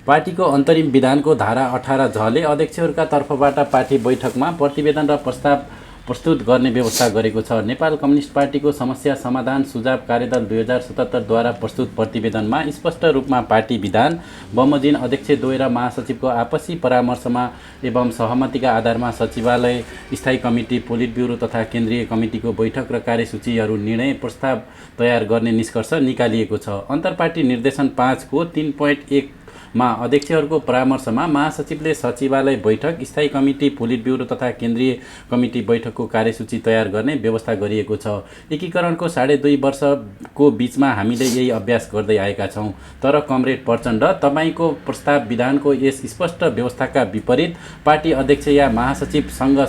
पार्टीको अन्तरिम विधानको धारा 18 झले अध्यक्षहरूका तर्फबाट पार्टी बैठकमा प्रतिवेदन र प्रस्ताव प्रस्तुत गर्ने व्यवस्था गरेको छ। नेपाल कम्युनिस्ट पार्टीको समस्या समाधान सुझाव कार्यदल 2077 द्वारा प्रस्तुत प्रतिवेदनमा स्पष्ट रूपमा पार्टी विधान बमोजिम अध्यक्षद्वय र महासचिवको आपसी परामर्शमा एवं सहमतिका आधारमा सचिवालय स्थायी कमिटी पोलिट ब्युरो तथा केन्द्रीय कमिटीको बैठक र कार्यसूचीहरू निर्णय प्रस्ताव तयार गर्ने निष्कर्ष निकालिएको छ। अन्तर्पार्टी निर्देशन 5 को 3.1 मा अध्यक्षहरूको परामर्शमा महासचिवले सचिवालय बैठक स्थायी कमिटी पोलिट ब्युरो तथा केन्द्रीय कमिटी बैठकको कार्यसूची तयार गर्ने व्यवस्था गरिएको छ। एकीकरणको 2.5 वर्षको बीचमा हामीले यही अभ्यास गर्दै आएका छौँ। तर कमरेड प्रचण्ड, तपाईँको प्रस्ताव विधानको यस स्पष्ट व्यवस्थाका विपरीत पार्टी अध्यक्ष या महासचिवसँग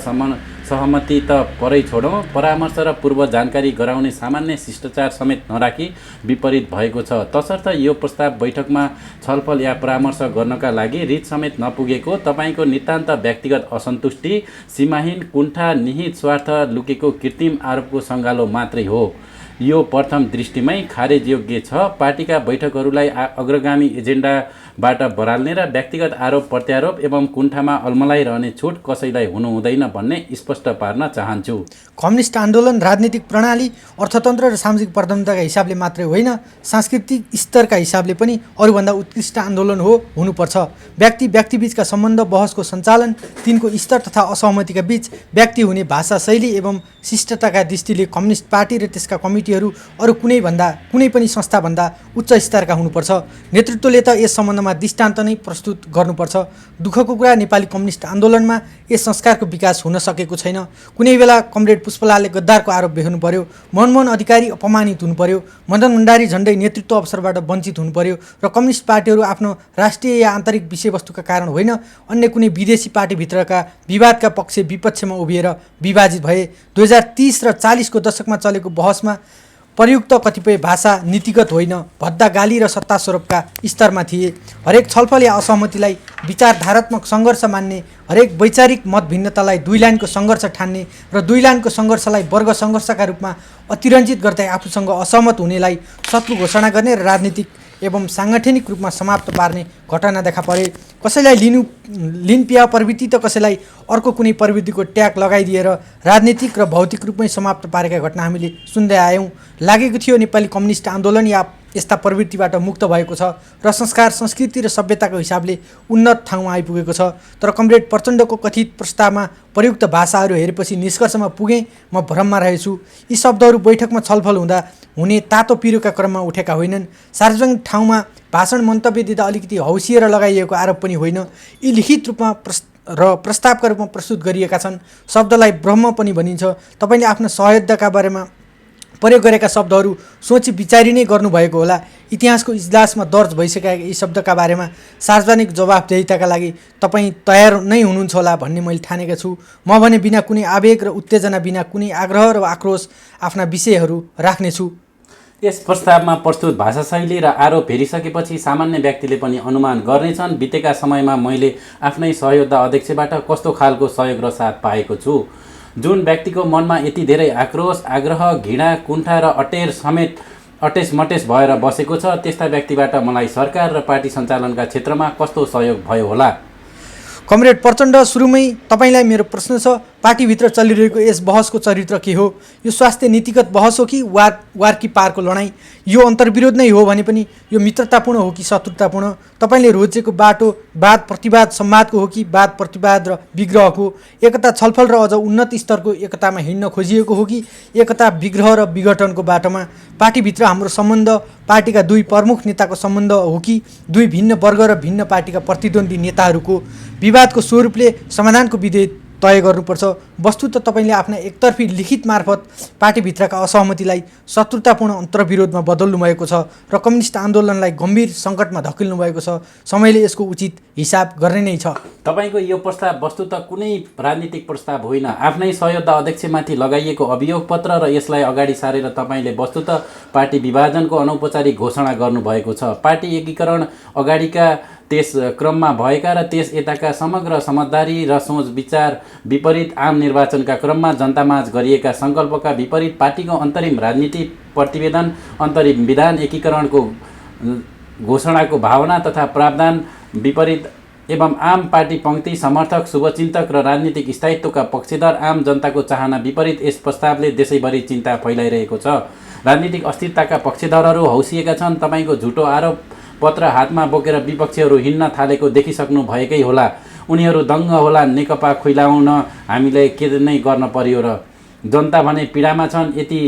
सहमति त परै छोडौँ, परामर्श र पूर्व जानकारी गराउने सामान्य शिष्टाचार समेत नराखी विपरीत भएको छ। तसर्थ यो प्रस्ताव बैठकमा छलफल या परामर्श गर्नका लागि रिट समेत नपुगेको तपाईँको नितान्त व्यक्तिगत असन्तुष्टि, सीमाहीन कुण्ठा, निहित स्वार्थ लुकेको कृत्रिम आरोपको सङ्गालो मात्रै हो। यो प्रथम दृष्टिमै खारेज योग्य छ। पार्टीका बैठकहरूलाई अग्रगामी एजेन्डाबाट बराल्ने र व्यक्तिगत आरोप प्रत्यारोप एवं कुण्ठामा अल्मलाइरहने छुट कसैलाई हुनु हुँदैन भन्ने स्पष्ट पार्न चाहन्छु। कम्युनिस्ट आन्दोलन राजनीतिक प्रणाली, अर्थतन्त्र र सामाजिक प्रबन्धका हिसाबले मात्रै होइन, सांस्कृतिक स्तरका हिसाबले पनि अरूभन्दा उत्कृष्ट आन्दोलन हुनुपर्छ। व्यक्ति व्यक्तिबीचका सम्बन्ध बहसको सञ्चालन, तिनको स्तर तथा असहमतिका बीच व्यक्ति हुने भाषा शैली एवं शिष्टताका दृष्टिले कम्युनिस्ट पार्टी र त्यसका कमिटीहरू अरू कुनै पनि संस्थाभन्दा उच्च स्तरका हुनुपर्छ। नेतृत्वले त यस सम्बन्धमा दृष्टान्त नै प्रस्तुत गर्नुपर्छ। दुःखको कुरा, नेपाली कम्युनिस्ट आन्दोलनमा यस संस्कारको विकास हुन सकेको छैन। कुनै बेला कमरेड पुष्पलालले गद्दारको आरोप बेहोर्नु पर्यो, मनमोहन अधिकारी अपमानित हुनु पर्यो, मदन भण्डारी झण्डै नेतृत्व अवसरबाट वञ्चित हुनु पर्यो र कम्युनिस्ट पार्टीहरू आफ्नो राष्ट्रिय या आन्तरिक विषयवस्तुका कारण होइन, अन्य कुनै विदेशी पार्टीभित्रका विवादका पक्ष विपक्षमा उभिएर विभाजित भए। 2030 र 40 को दशकमा चलेको बहसमा प्रयुक्त कतिपय भाषा नीतिगत होइन, भद्दा गाली र सत्ता स्वरूपका स्तरमा थिए। हरेक छलफल या असहमतिलाई विचारधारात्मक सङ्घर्ष मान्ने, हरेक वैचारिक मत भिन्नतालाई दुई लाइनको सङ्घर्ष ठान्ने र दुई लाइनको सङ्घर्षलाई वर्ग सङ्घर्षका रूपमा अतिरञ्जित गर्दै आफूसँग असहमत हुनेलाई शत्रु घोषणा गर्ने र राजनीतिक एवं साङ्गठनिक रूपमा समाप्त पार्ने घटना देखा परे। कसैलाई लिन पिया प्रवृत्ति त कसैलाई अर्को कुनै प्रवृत्तिको ट्याग लगाइदिएर राजनीतिक र भौतिक रूपमै समाप्त पारेका घटना हामीले सुन्दै आयौँ। लागेको थियो नेपाली कम्युनिस्ट आन्दोलन या यस्ता प्रवृत्तिबाट मुक्त भएको छ र संस्कार संस्कृति र सभ्यताको हिसाबले उन्नत ठाउँमा आइपुगेको छ। तर कमरेड प्रचण्डको कथित प्रस्तावमा प्रयुक्त भाषाहरू हेरेपछि निष्कर्षमा पुगेँ म भ्रममा रहेछु। यी शब्दहरू बैठकमा छलफल हुँदा हुने तातो पिरोका क्रममा उठेका होइनन्। सार्वजनिक ठाउँमा भाषण मन्तव्य दिँदा अलिकति हौसिएर लगाइएको आरोप पनि होइन। यी लिखित रूपमा प्रस्तावका रूपमा प्रस्तुत गरिएका छन्। शब्दलाई ब्रह्म पनि भनिन्छ। तपाईँले आफ्ना सहयोद्धका बारेमा प्रयोग गरेका शब्दहरू सोची विचारी नै गर्नुभएको होला। इतिहासको इजलासमा दर्ज भइसकेका यी शब्दका बारेमा सार्वजनिक जवाफदेहिताका लागि तपाईँ तयार नै हुनुहुन्छ होला भन्ने मैले ठानेका छु। म भने बिना कुनै आवेग र उत्तेजना, बिना कुनै आग्रह र आक्रोश आफ्ना विषयहरू राख्नेछु। यस प्रस्तावमा प्रस्तुत भाषाशैली र आरोप हेरिसकेपछि सामान्य व्यक्तिले पनि अनुमान गर्नेछन् बितेका समयमा मैले आफ्नै सहयोद्धा अध्यक्षबाट कस्तो खालको सहयोग र साथ पाएको छु। जुन व्यक्तिको मनमा यति धेरै आक्रोश, आग्रह, घृणा, कुण्ठा र अटेस मटेस भएर बसेको छ, त्यस्ता व्यक्तिबाट मलाई सरकार र पार्टी सञ्चालनका क्षेत्रमा कस्तो सहयोग भयो होला। कमरेड प्रचण्ड, सुरुमै तपाईँलाई मेरो प्रश्न छ, पार्टीभित्र चलिरहेको यस बहसको चरित्र के हो? यो स्वास्थ्य नीतिगत बहस हो कि वार कि पारको लडाईँ? यो अन्तर्विरोध नै हो भने पनि यो मित्रतापूर्ण हो कि शत्रुतापूर्ण? तपाईँले रोजेको बाटो वाद प्रतिवाद संवादको हो कि वाद प्रतिवाद र विग्रहको? एकता छलफल र अझ उन्नत स्तरको एकतामा हिँड्न खोजिएको हो कि एकता विग्रह र विघटनको बाटोमा? पार्टीभित्र हाम्रो सम्बन्ध पार्टीका दुई प्रमुख नेताको सम्बन्ध हो कि दुई भिन्न वर्ग र भिन्न पार्टीका प्रतिद्वन्दी नेताहरूको? विवादको स्वरूपले समाधानको विधेय तय गर्नुपर्छ। वस्तुतः तपाईँले आफ्ना एकतर्फी लिखित मार्फत पार्टीभित्रका असहमतिलाई शत्रुतापूर्ण अन्तर्विरोधमा बदल्नु भएको छ र कम्युनिस्ट आन्दोलनलाई गम्भीर सङ्कटमा धकेल्नु भएको छ। समयले यसको उचित हिसाब गर्ने नै छ। तपाईँको यो प्रस्ताव वस्तुतः कुनै राजनीतिक प्रस्ताव होइन, आफ्नै सहयोद्धा अध्यक्षमाथि लगाइएको अभियोग पत्र र यसलाई अगाडि सारेर तपाईँले वस्तुतः पार्टी विभाजनको अनौपचारिक घोषणा गर्नुभएको छ। पार्टी एकीकरण अगाडिका त्यस क्रममा भएका र त्यस यताका समग्र समझदारी र सोच विचार विपरीत आम निर्वाचनका क्रममा जनतामाझ गरिएका सङ्कल्पका विपरीत पार्टीको अन्तरिम राजनीति प्रतिवेदन, अन्तरिम विधान, एकीकरणको घोषणाको भावना तथा प्रावधान विपरीत एवं आम पार्टी पङ्क्ति समर्थक, शुभचिन्तक र राजनीतिक स्थायित्वका पक्षधर आम जनताको चाहना विपरीत यस प्रस्तावले देशैभरि चिन्ता फैलाइरहेको छ। राजनीतिक अस्थिरताका पक्षधरहरू हौसिएका छन्। तपाईँको झुटो आरोप पत्र हातमा बोकेर विपक्षीहरू हिँड्न थालेको देखिसक्नु भएकै होला। उनीहरू दङ्ग होला, नेकपा खुइलाउन हामीले के नै गर्न पर्यो र। जनता भने पीडामा छन्। यति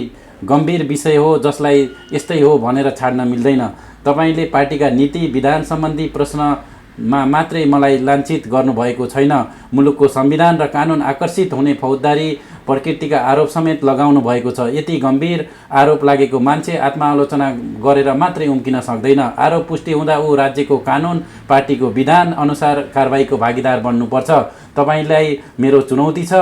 गम्भीर विषय हो जसलाई यस्तै हो भनेर छाड्न मिल्दैन। तपाईँले पार्टीका नीति विधान सम्बन्धी प्रश्नमा मात्रै मलाई लाञ्छित गर्नुभएको छैन, मुलुकको संविधान र कानुन आकर्षित हुने फौजदारी प्रकृतिका आरोप समेत लगाउनु भएको छ। यति गम्भीर आरोप लागेको मान्छे आत्मालोचना गरेर मात्रै उम्किन सक्दैन। आरोप पुष्टि हुँदा ऊ राज्यको कानुन, पार्टीको विधान अनुसार कारबाहीको भागीदार बन्नुपर्छ। तपाईँलाई मेरो चुनौती छ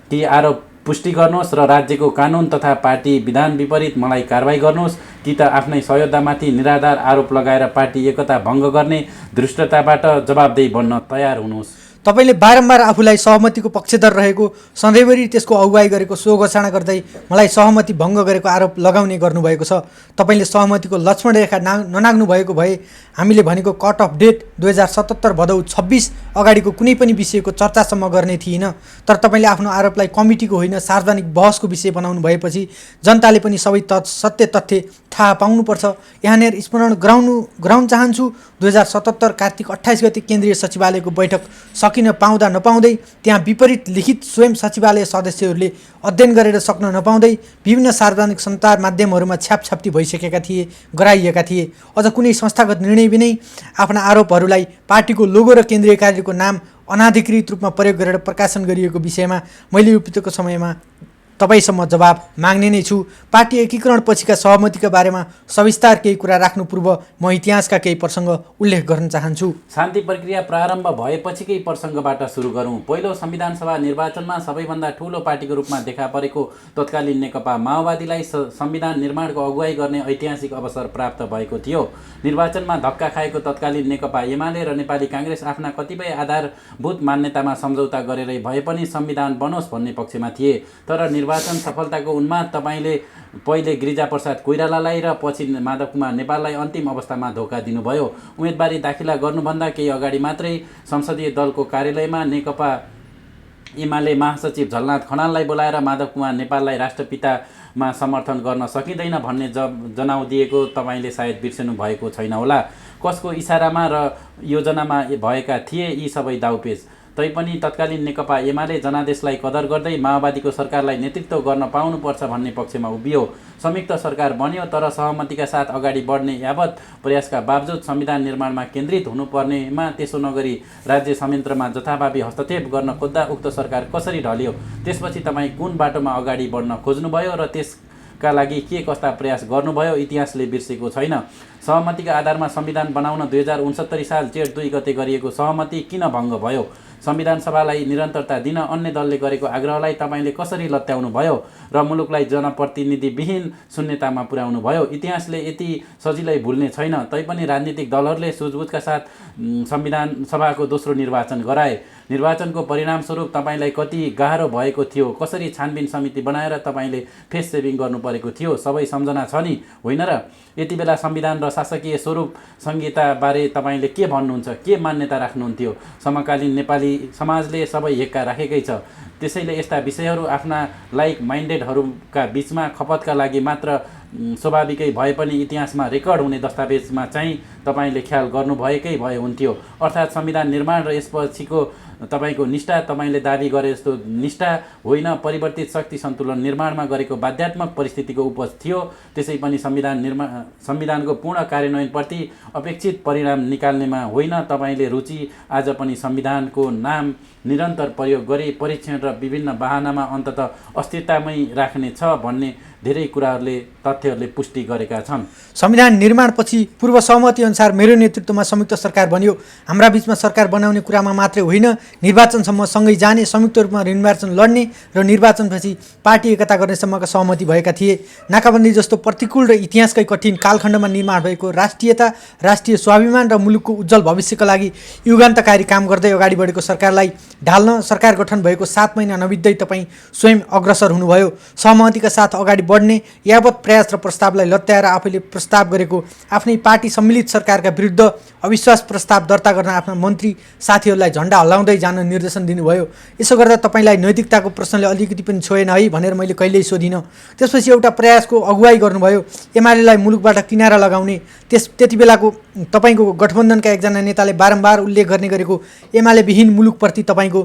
कि आरोप पुष्टि गर्नुहोस् र राज्यको कानुन तथा पार्टी विधान विपरीत मलाई कारबाही गर्नुहोस्, कि त आफ्नै सहयोद्धामाथि निराधार आरोप लगाएर पार्टी एकता भङ्ग गर्ने धृष्टताबाट जवाबदेही बन्न तयार हुनुहोस्। तपाईँले बारम्बार आफूलाई सहमतिको पक्षधर रहेको, सधैँभरि त्यसको अगुवाई गरेको सो घोषणा गर्दै मलाई सहमति भङ्ग गरेको आरोप लगाउने गर्नुभएको छ। तपाईँले सहमतिको लक्ष्मण रेखा ननाग्नु भएको भए हामीले भनेको कट अफ डेट 2077 भदौ 26 अगाडिको कुनै पनि विषयको चर्चासम्म गर्ने थिएन। तर तपाईँले आफ्नो आरोपलाई कमिटीको होइन सार्वजनिक बहसको विषय बनाउनु भएपछि जनताले पनि सबै सत्य तथ्य थाहा पाउनुपर्छ। यहाँनिर स्मरण गराउन चाहन्छु, 2077 कार्तिक 28 गते केन्द्रीय सचिवालयको बैठक सकिन पाउँदा नपाउँदै त्यहाँ विपरीत लिखित स्वयं सचिवालय सदस्यहरूले अध्ययन गरेर सक्न नपाउँदै विभिन्न सार्वजनिक सञ्चार माध्यमहरूमा छ्यापछाप्टी भइसकेका थिए, गराइएका थिए। अझ कुनै संस्थागत निर्णय बिनै आफ्ना आरोपहरूलाई पार्टीको लोगो र केन्द्रीय कार्यालयको नाम अनाधिकृत रूपमा प्रयोग गरेर प्रकाशन गरिएको विषयमा मैले उपयुक्त समयमा तपाईसम्म जवाब माग्ने नै छु। पार्टी एकीकरण पछिका सहमतिका बारेमा सविस्तार केही कुरा राख्नु पूर्व म इतिहासका केही प्रसङ्ग उल्लेख गर्न चाहन्छु। शान्ति प्रक्रिया प्रारम्भ भएपछिकै प्रसङ्गबाट सुरु गरौँ। पहिलो संविधान सभा निर्वाचनमा सबैभन्दा ठूलो पार्टीको रूपमा देखा परेको तत्कालीन नेकपा माओवादीलाई संविधान निर्माणको अगुवाई गर्ने ऐतिहासिक अवसर प्राप्त भएको थियो। निर्वाचनमा धक्का खाएको तत्कालीन नेकपा एमाले र नेपाली काङ्ग्रेस आफ्ना कतिपय आधारभूत मान्यतामा सम्झौता गरेरै भए पनि संविधान बनोस् भन्ने पक्षमा थिए। तर निर्वाचन सफलताको उन्माद तपाईँले पहिले गिरिजाप्रसाद कोइरालालाई र पछि माधव कुमार नेपाललाई अन्तिम अवस्थामा धोका दिनुभयो। उम्मेदवारी दाखिला गर्नुभन्दा केही अगाडि मात्रै संसदीय दलको कार्यालयमा नेकपा एमाले महासचिव झलनाथ खनाललाई बोलाएर माधव कुमार नेपाललाई राष्ट्रपितामा समर्थन गर्न सकिँदैन भन्ने जनाउ दिएको तपाईँले सायद बिर्सनु भएको छैन होला। कसको इसारामा र योजनामा भएका थिए यी सबै दाउपेच। तैपनि तत्कालीन नेकपा एमाले जनादेशलाई कदर गर्दै माओवादीको सरकारलाई नेतृत्व गर्न पाउनुपर्छ भन्ने पक्षमा उभियो। संयुक्त सरकार बन्यो, तर सहमतिका साथ अगाडि बढ्ने यावत प्रयासका बावजुद संविधान निर्माणमा केन्द्रित हुनुपर्नेमा त्यसो नगरी राज्य संयन्त्रमा जथाभावी हस्तक्षेप गर्न खोज्दा उक्त सरकार कसरी ढल्यो? त्यसपछि तपाईँ कुन बाटोमा अगाडि बढ्न खोज्नुभयो र त्यसका लागि के कस्ता प्रयास गर्नुभयो इतिहासले बिर्सेको छैन। सहमतिका आधारमा संविधान बनाउन 2069 साल जेठ 2 गते गरिएको सहमति किन भङ्ग भयो? संविधान सभालाई निरन्तरता दिन अन्य दलले गरेको आग्रहलाई तपाईँले कसरी लत्याउनु भयो र मुलुकलाई जनप्रतिनिधिविहीन शून्यतामा पुर्याउनु भयो? इतिहासले यति सजिलै भुल्ने छैन। तैपनि राजनीतिक दलहरूले सुझबुझका साथ संविधान सभाको दोस्रो निर्वाचन गराए। निर्वाचनको परिणामस्वरूप तपाईँलाई कति गाह्रो भएको थियो? कसरी छानबिन समिति बनाएर तपाईँले फेस सेभिङ गर्नु परेको थियो? सबै सम्झना छ नि, होइन र? यति बेला संविधान र शासकीय स्वरूप संहिताबारे तपाईँले के भन्नुहुन्छ? के मान्यता राख्नुहुन्थ्यो? समकालीन नेपाली समाजले सबै हेक्का राखेकै छ। त्यसैले यस्ता विषयहरू आफ्ना लाइक माइन्डेडहरूका बीचमा खपतका लागि मात्र स्वाभाविकै भए पनि इतिहासमा रेकर्ड हुने दस्तावेजमा चाहिँ तपाईँले ख्याल गर्नुभएकै भए हुन्थ्यो। अर्थात् संविधान निर्माण र यसपछिको तपाईँको निष्ठा तपाईँले दाबी गरे जस्तो निष्ठा होइन, परिवर्तित शक्ति सन्तुलन निर्माणमा गरेको बाध्यात्मक परिस्थितिको उपज थियो। त्यसै पनि संविधानको पूर्ण कार्यान्वयनप्रति अपेक्षित परिणाम निकाल्नेमा होइन, तपाईँले रुचि आज पनि संविधानको नाम निरन्तर प्रयोग गरी परीक्षण र विभिन्न बहानामा अन्ततः अस्थिरतामै राख्ने छ भन्ने धेरै कुराहरूले तथ्यहरूले पुष्टि गरेका छन्। संविधान निर्माणपछि पूर्व सहमति अनुसार मेरो नेतृत्वमा संयुक्त सरकार बन्यो। हाम्रा बीचमा सरकार बनाउने कुरामा मात्रै होइन, निर्वाचनसम्म सँगै जाने, संयुक्त रूपमा निर्वाचन लड्ने र निर्वाचनपछि पार्टी एकता गर्नेसम्मका सहमति भएका थिए। नाकाबन्दी जस्तो प्रतिकूल र इतिहासकै कठिन कालखण्डमा निर्माण भएको राष्ट्रियता, राष्ट्रिय स्वाभिमान र मुलुकको उज्जवल भविष्यका लागि युगान्तकारी काम गर्दै अगाडि बढेको सरकारलाई ढाल्न सरकार गठन भएको 7 महिना नबित्दै तपाईँ स्वयं अग्रसर हुनुभयो। सहमतिका साथ अगाडि बढ्ने यावत प्रयास र प्रस्तावलाई लत्याएर आफैले प्रस्ताव गरेको आफ्नै पार्टी सम्मिलित सरकारका विरुद्ध अविश्वास प्रस्ताव दर्ता गर्न आफ्ना मन्त्री साथीहरूलाई झन्डा हल्लाउँदै जान निर्देशन दिनुभयो। यसो गर्दा तपाईँलाई नैतिकताको प्रश्नले अलिकति पनि छोएन है भनेर मैले कहिल्यै सोधिनँ। त्यसपछि एउटा प्रयासको अगुवाई गर्नुभयो, एमालेलाई मुलुकबाट किनारा लगाउने। त्यति बेलाको तपाईँको गठबन्धनका एकजना नेताले बारम्बार उल्लेख गर्ने गरेको एमाले विहीन मुलुकप्रति तपाईँको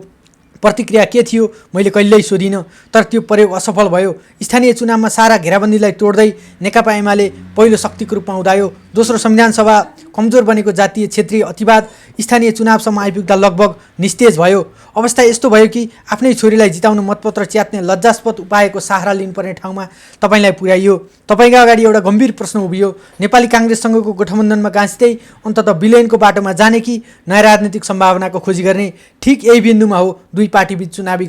प्रतिक्रिया के थियो मैले कहिल्यै सोधिनँ, तर त्यो प्रयोग असफल भयो। स्थानीय चुनावमा सारा घेराबन्दीलाई तोड्दै नेकपा एमाले पहिलो शक्तिको रूपमा उदायो। दोस्रो संविधान सभा कमजोर बनेको जातीय क्षेत्रीय अतिवाद स्थानीय चुनावसम्म आइपुग्दा लगभग निस्तेज भयो। अवस्था यस्तो भयो कि आफ्नै छोरीलाई जिताउन मतपत्र च्यात्ने लज्जास्पद उपायको सहारा लिनुपर्ने ठाउँमा तपाईँलाई पुर्याइयो। तपाईँका अगाडि एउटा गम्भीर प्रश्न उभियो, नेपाली काङ्ग्रेससँगको गठबन्धनमा गाँसिँदै अन्ततः विलयनको बाटोमा जाने कि नयाँ राजनीतिक सम्भावनाको खोजी गर्ने। ठिक यही बिन्दुमा हो दुई पार्टीबीच चुनावी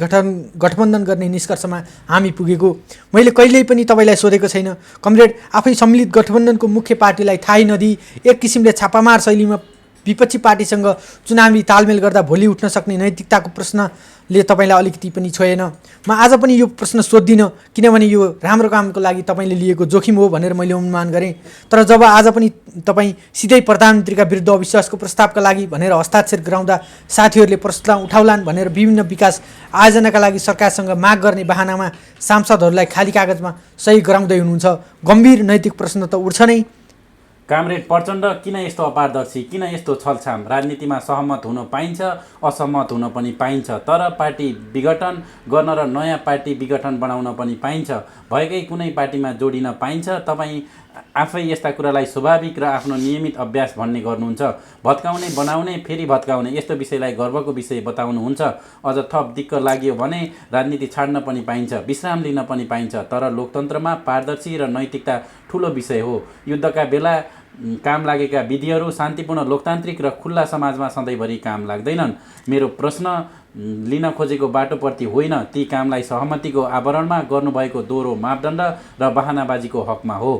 गठबन्धन गर्ने निष्कर्षमा हामी पुगेको। मैले कहिल्यै पनि तपाईँलाई सोधेको छैन, कमरेड आफै सम्मिलित गठबन्धनको मुख्य पार्टीलाई थाहै नदिई एक किसिमले छापामार शैलीमा विपक्षी पार्टीसँग चुनावी तालमेल गर्दा भोलि उठ्न सक्ने नैतिकताको प्रश्नले तपाईँलाई अलिकति पनि छोएन। म आज पनि यो प्रश्न सोध्दिनँ, किनभने यो राम्रो कामको लागि तपाईँले लिएको जोखिम हो भनेर मैले अनुमान गरेँ। तर जब आज पनि तपाईँ सिधै प्रधानमन्त्रीका विरुद्ध अविश्वासको प्रस्तावका लागि भनेर हस्ताक्षर गराउँदा साथीहरूले प्रश्न उठाउलान् भनेर विभिन्न विकास आयोजनाका लागि सरकारसँग माग गर्ने बहानामा सांसदहरूलाई खाली कागजमा सही गराउँदै हुनुहुन्छ। गम्भीर नैतिक प्रश्न त उठ्छ नै। कामरेड प्रचण्ड किन यस्तो अपारदर्शी, किन यस्तो छलछाम? राजनीतिमा सहमत हुन पाइन्छ, असहमत हुन पनि पाइन्छ, तर पार्टी विघटन गर्न र नयाँ पार्टी विघटन बनाउन पनि पाइन्छ। भएकै कुनै पार्टीमा जोडिन पाइन्छ। तपाईँ आफै यस्ता कुरालाई स्वाभाविक र आफ्नो नियमित अभ्यास भन्ने गर्नुहुन्छ। भत्काउने, बनाउने, फेरि भत्काउने यस्तो विषयलाई गर्वको विषय बताउनुहुन्छ। अझ थप दिक्क लाग्यो भने राजनीति छाड्न पनि पाइन्छ, विश्राम लिन पनि पाइन्छ, तर लोकतन्त्रमा पारदर्शी र नैतिकता ठुलो विषय हो। युद्धका बेला काम लागेका विधिहरू शान्तिपूर्ण लोकतान्त्रिक र खुल्ला समाजमा सधैँभरि काम लाग्दैनन्। मेरो प्रश्न लिन खोजेको बाटोप्रति होइन, ती कामलाई सहमतिको आवरणमा गर्नुभएको दोहोरो मापदण्ड र बहानाबाजीको हकमा हो।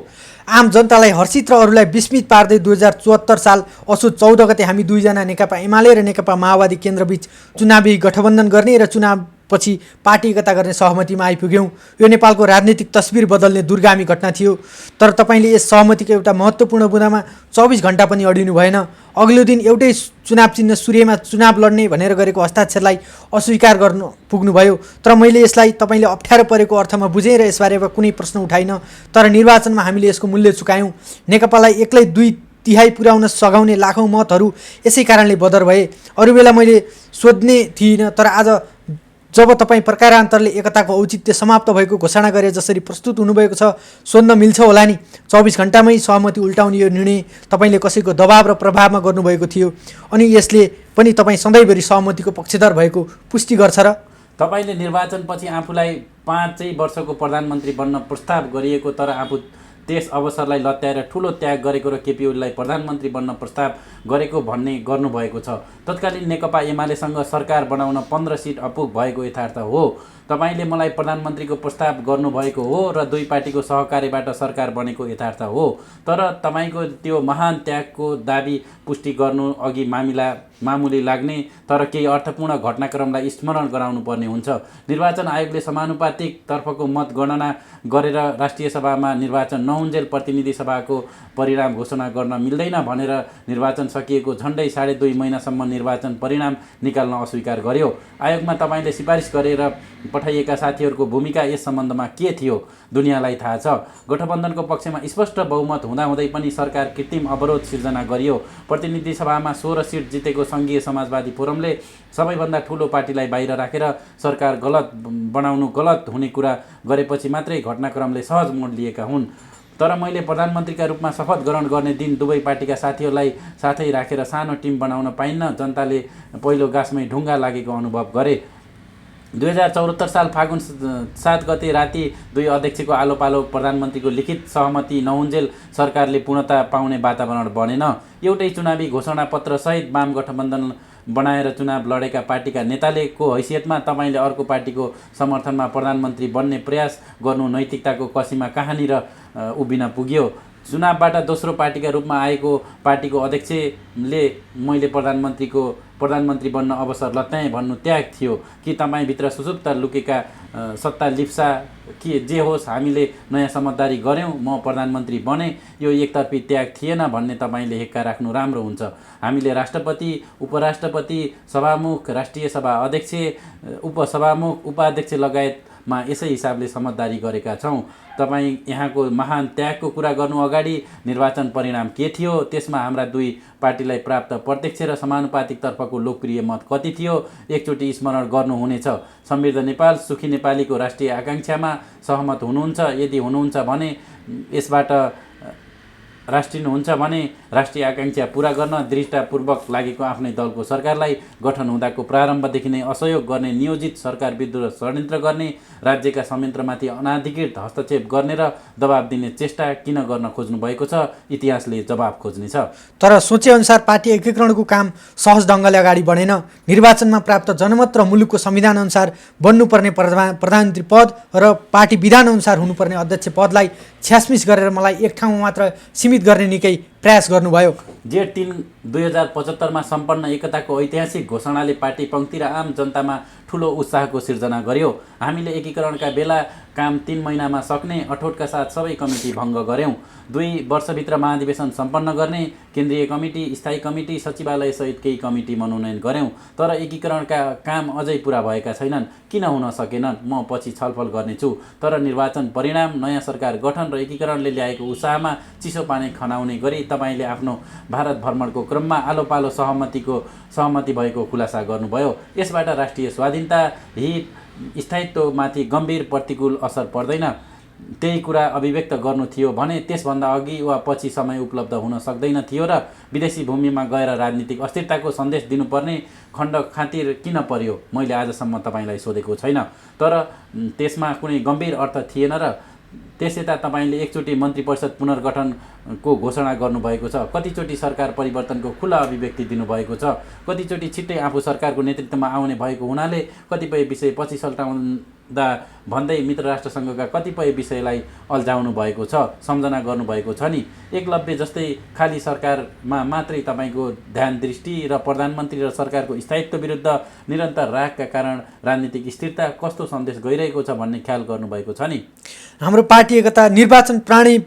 आम जनतालाई हर्षित र अरूलाई विस्मित पार्दै 2074 साल असोज 14 गते हामी दुईजना नेकपा एमाले र नेकपा माओवादी केन्द्रबीच चुनावी गठबन्धन गर्ने र चुनावपछि पार्टी एकता गर्ने सहमतिमा आइपुग्यौँ। यो नेपालको राजनीतिक तस्बिर बदल्ने दूरगामी घटना थियो। तर तपाईँले यस सहमतिको एउटा महत्त्वपूर्ण बुँदामा 24 घण्टा पनि अडिनु भएन। अघिल्लो दिन एउटै चुनाव चिन्ह सूर्यमा चुनाव लड्ने भनेर गरेको हस्ताक्षरलाई अस्वीकार गर्न पुग्नुभयो। तर मैले यसलाई तपाईँले अप्ठ्यारो परेको अर्थमा बुझेँ र यसबारेमा कुनै प्रश्न उठाइन। तर निर्वाचनमा हामीले यसको मूल्य चुकायौँ। नेकपालाई एक्लै 2/3 पुर्याउन सघाउने लाखौँ मतहरू यसै कारणले बदर भए। अरू बेला मैले सोध्ने थिइनँ, तर आज जब तपाईँ प्रकारान्तरले एकताको औचित्य समाप्त भएको घोषणा गरे जसरी प्रस्तुत हुनुभएको छ, सोध्न मिल्छ होला नि, 24 घण्टामै सहमति उल्टाउने यो निर्णय तपाईँले कसैको दबाव र प्रभावमा गर्नुभएको थियो, अनि यसले पनि तपाईँ सधैँभरि सहमतिको पक्षधर भएको पुष्टि गर्छ र? तपाईँले निर्वाचनपछि आफूलाई 5 वर्षको प्रधानमन्त्री बन्न प्रस्ताव गरिएको तर आफू त्यस अवसरलाई लत्याएर ठुलो त्याग गरेको र केपी ओलीलाई प्रधानमन्त्री बन्न प्रस्ताव गरेको भन्ने गर्नुभएको छ। तत्कालीन नेकपा एमालेसँग सरकार बनाउन 15 सिट अपुग भएको यथार्थ हो। तपाईँले मलाई प्रधानमन्त्रीको प्रस्ताव गर्नुभएको हो र दुई पार्टीको सहकार्यबाट सरकार बनेको यथार्थ हो। तर तपाईँको त्यो महान त्यागको दाबी पुष्टि गर्नु अघि मामुली लाग्ने तर केही अर्थपूर्ण घटनाक्रमलाई स्मरण गराउनु पर्ने हुन्छ। निर्वाचन आयोगले समानुपातिक तर्फको मतगणना गरेर राष्ट्रिय सभामा निर्वाचन नहुन्जेल प्रतिनिधि सभाको परिणाम घोषणा गर्न मिल्दैन भनेर निर्वाचन सकिएको झन्डै 2.5 महिनासम्म निर्वाचन परिणाम निकाल्न अस्वीकार गर्यो। आयोगमा तपाईँले सिफारिस गरेर पठाइएका साथीहरूको भूमिका यस सम्बन्धमा के थियो दुनियाँलाई थाहा छ। गठबन्धनको पक्षमा स्पष्ट बहुमत हुँदाहुँदै पनि सरकार कृत्रिम अवरोध सिर्जना गरियो। प्रतिनिधि सभामा 16 सिट जितेको सङ्घीय समाजवादी फोरमले सबैभन्दा ठुलो पार्टीलाई बाहिर राखेर सरकार गलत हुने कुरा गरेपछि मात्रै घटनाक्रमले सहज मोड लिएका हुन्। तर मैले प्रधानमन्त्रीका रूपमा शपथ ग्रहण गर्ने दिन दुवै पार्टीका साथीहरूलाई साथै राखेर सानो टिम बनाउन पाइन्न। जनताले पहिलो गाँसमै ढुङ्गा लागेको अनुभव गरे। 2074 साल फागुन 7 गते राति दुई अध्यक्षको आलो पालो प्रधानमन्त्रीको लिखित सहमति नहुन्जेल सरकारले पूर्णता पाउने वातावरण बनेन। एउटै चुनावी घोषणा पत्र सहित वाम गठबन्धन बनाएर चुनाव लडेका पार्टीका नेतालेको हैसियतमा तपाईँले अर्को पार्टीको समर्थनमा प्रधानमन्त्री बन्ने प्रयास गर्नु नैतिकताको कसीमा कहाँनिर उभिन पुग्यो? चुनावबाट दोस्रो पार्टीका रूपमा आएको पार्टीको अध्यक्षले मैले प्रधानमन्त्री बन्न अवसर लत्याएँ भन्नु त्याग थियो कि तपाईँभित्र सुसुप्त लुकेका सत्ता लिप्सा के जे होस् हामीले नयाँ समझदारी गऱ्यौँ, म प्रधानमन्त्री बने, यो एकतर्फी त्याग थिएन भन्ने तपाईँले हेक्का राख्नु राम्रो हुन्छ। हामीले राष्ट्रपति, उपराष्ट्रपति, सभामुख, राष्ट्रिय सभा अध्यक्ष, उपसभामुख, उपाध्यक्ष लगायतमा यसै हिसाबले समझदारी गरेका छौँ। तपाईँ यहाँको महान त्यागको कुरा गर्नु अगाडि निर्वाचन परिणाम के थियो, त्यसमा हाम्रा दुई पार्टीलाई प्राप्त प्रत्यक्ष र समानुपातिक तर्फको लोकप्रिय मत कति थियो, एकचोटि स्मरण गर्नुहुनेछ। समृद्ध नेपाल, सुखी नेपालीको राष्ट्रिय आकाङ्क्षामा सहमत हुनुहुन्छ? यदि हुनुहुन्छ भने यसबाट राष्ट्रिनुहुन्छ भने राष्ट्रिय आकाङ्क्षा पुरा गर्न दृढतापूर्वक लागेको आफ्नै दलको सरकारलाई गठन हुँदाको प्रारम्भदेखि नै असहयोग गर्ने, नियोजित सरकार विरुद्ध षड्यन्त्र गर्ने, राज्यका संयन्त्रमाथि अनाधिकृत हस्तक्षेप गर्ने र दबाब दिने चेष्टा किन गर्न खोज्नु भएको छ? इतिहासले जवाब खोज्नेछ। तर सोचेअनुसार पार्टी एकीकरणको काम सहज ढङ्गले अगाडि बढेन। निर्वाचनमा प्राप्त जनमत र मुलुकको संविधानअनुसार बन्नुपर्ने प्रधानमन्त्री पद र पार्टी विधानअनुसार हुनुपर्ने अध्यक्ष पदलाई छ्यासमिस गरेर मलाई एक ठाउँमा मात्र सीमित गर्ने निकै प्रयास गर्नुभयो। जेठ 3, 2075 सम्पन्न एकताको ऐतिहासिक घोषणाले पार्टी पङ्क्ति र आम जनतामा ठुलो उत्साहको सिर्जना गर्यो। हामीले एकीकरणका बेला काम 3 महिनामा सक्ने अठोटका साथ सबै कमिटी भङ्ग गऱ्यौँ। 2 वर्षभित्र महाधिवेशन सम्पन्न गर्ने केन्द्रीय कमिटी, स्थायी कमिटी, सचिवालय सहित केही कमिटी मनोनयन गऱ्यौँ। तर एकीकरणका काम अझै पुरा भएका छैनन्। किन हुन सकेनन्? म पछि छलफल गर्नेछु। तर निर्वाचन परिणाम, नयाँ सरकार गठन र एकीकरणले ल्याएको उत्साहमा चिसो पानी खनाउने गरी तपाईँले आफ्नो भारत भ्रमणको क्रममा आलो पालो सहमति भएको खुलासा गर्नुभयो। यसबाट राष्ट्रिय स्वाधीनता, हित, स्थायित्वमाथि गम्भीर प्रतिकूल असर पर्दैन। त्यही कुरा अभिव्यक्त गर्नु थियो भने त्यसभन्दा अघि वा पछि समय उपलब्ध हुन सक्दैन थियो र विदेशी भूमिमा गएर राजनीतिक अस्थिरताको सन्देश दिनुपर्ने खण्ड खातिर किन पर्यो? मैले आजसम्म तपाईँलाई सोधेको छैन। तर त्यसमा कुनै गम्भीर अर्थ थिएन र त्यसयता तपाईँले एकचोटि मन्त्री परिषद पुनर्गठनको घोषणा गर्नुभएको छ, कतिचोटि सरकार परिवर्तनको खुला अभिव्यक्ति दिनुभएको छ, कतिचोटि छिट्टै आफू सरकारको नेतृत्वमा आउने भएको हुनाले कतिपय विषय पछि सल्टाउँदा भन्दै मित्र राष्ट्रसङ्घका कतिपय विषयलाई अल्झाउनु भएको छ, सम्झना गर्नुभएको छ नि। एकलव्य जस्तै खाली सरकारमा मात्रै तपाईँको ध्यान दृष्टि र प्रधानमन्त्री र सरकारको स्थायित्व विरुद्ध निरन्तर रागका कारण राजनीतिक स्थिरता कस्तो सन्देश गइरहेको छ भन्ने ख्याल गर्नुभएको छ नि। हाम्रो पार्टी एकता निर्वाचन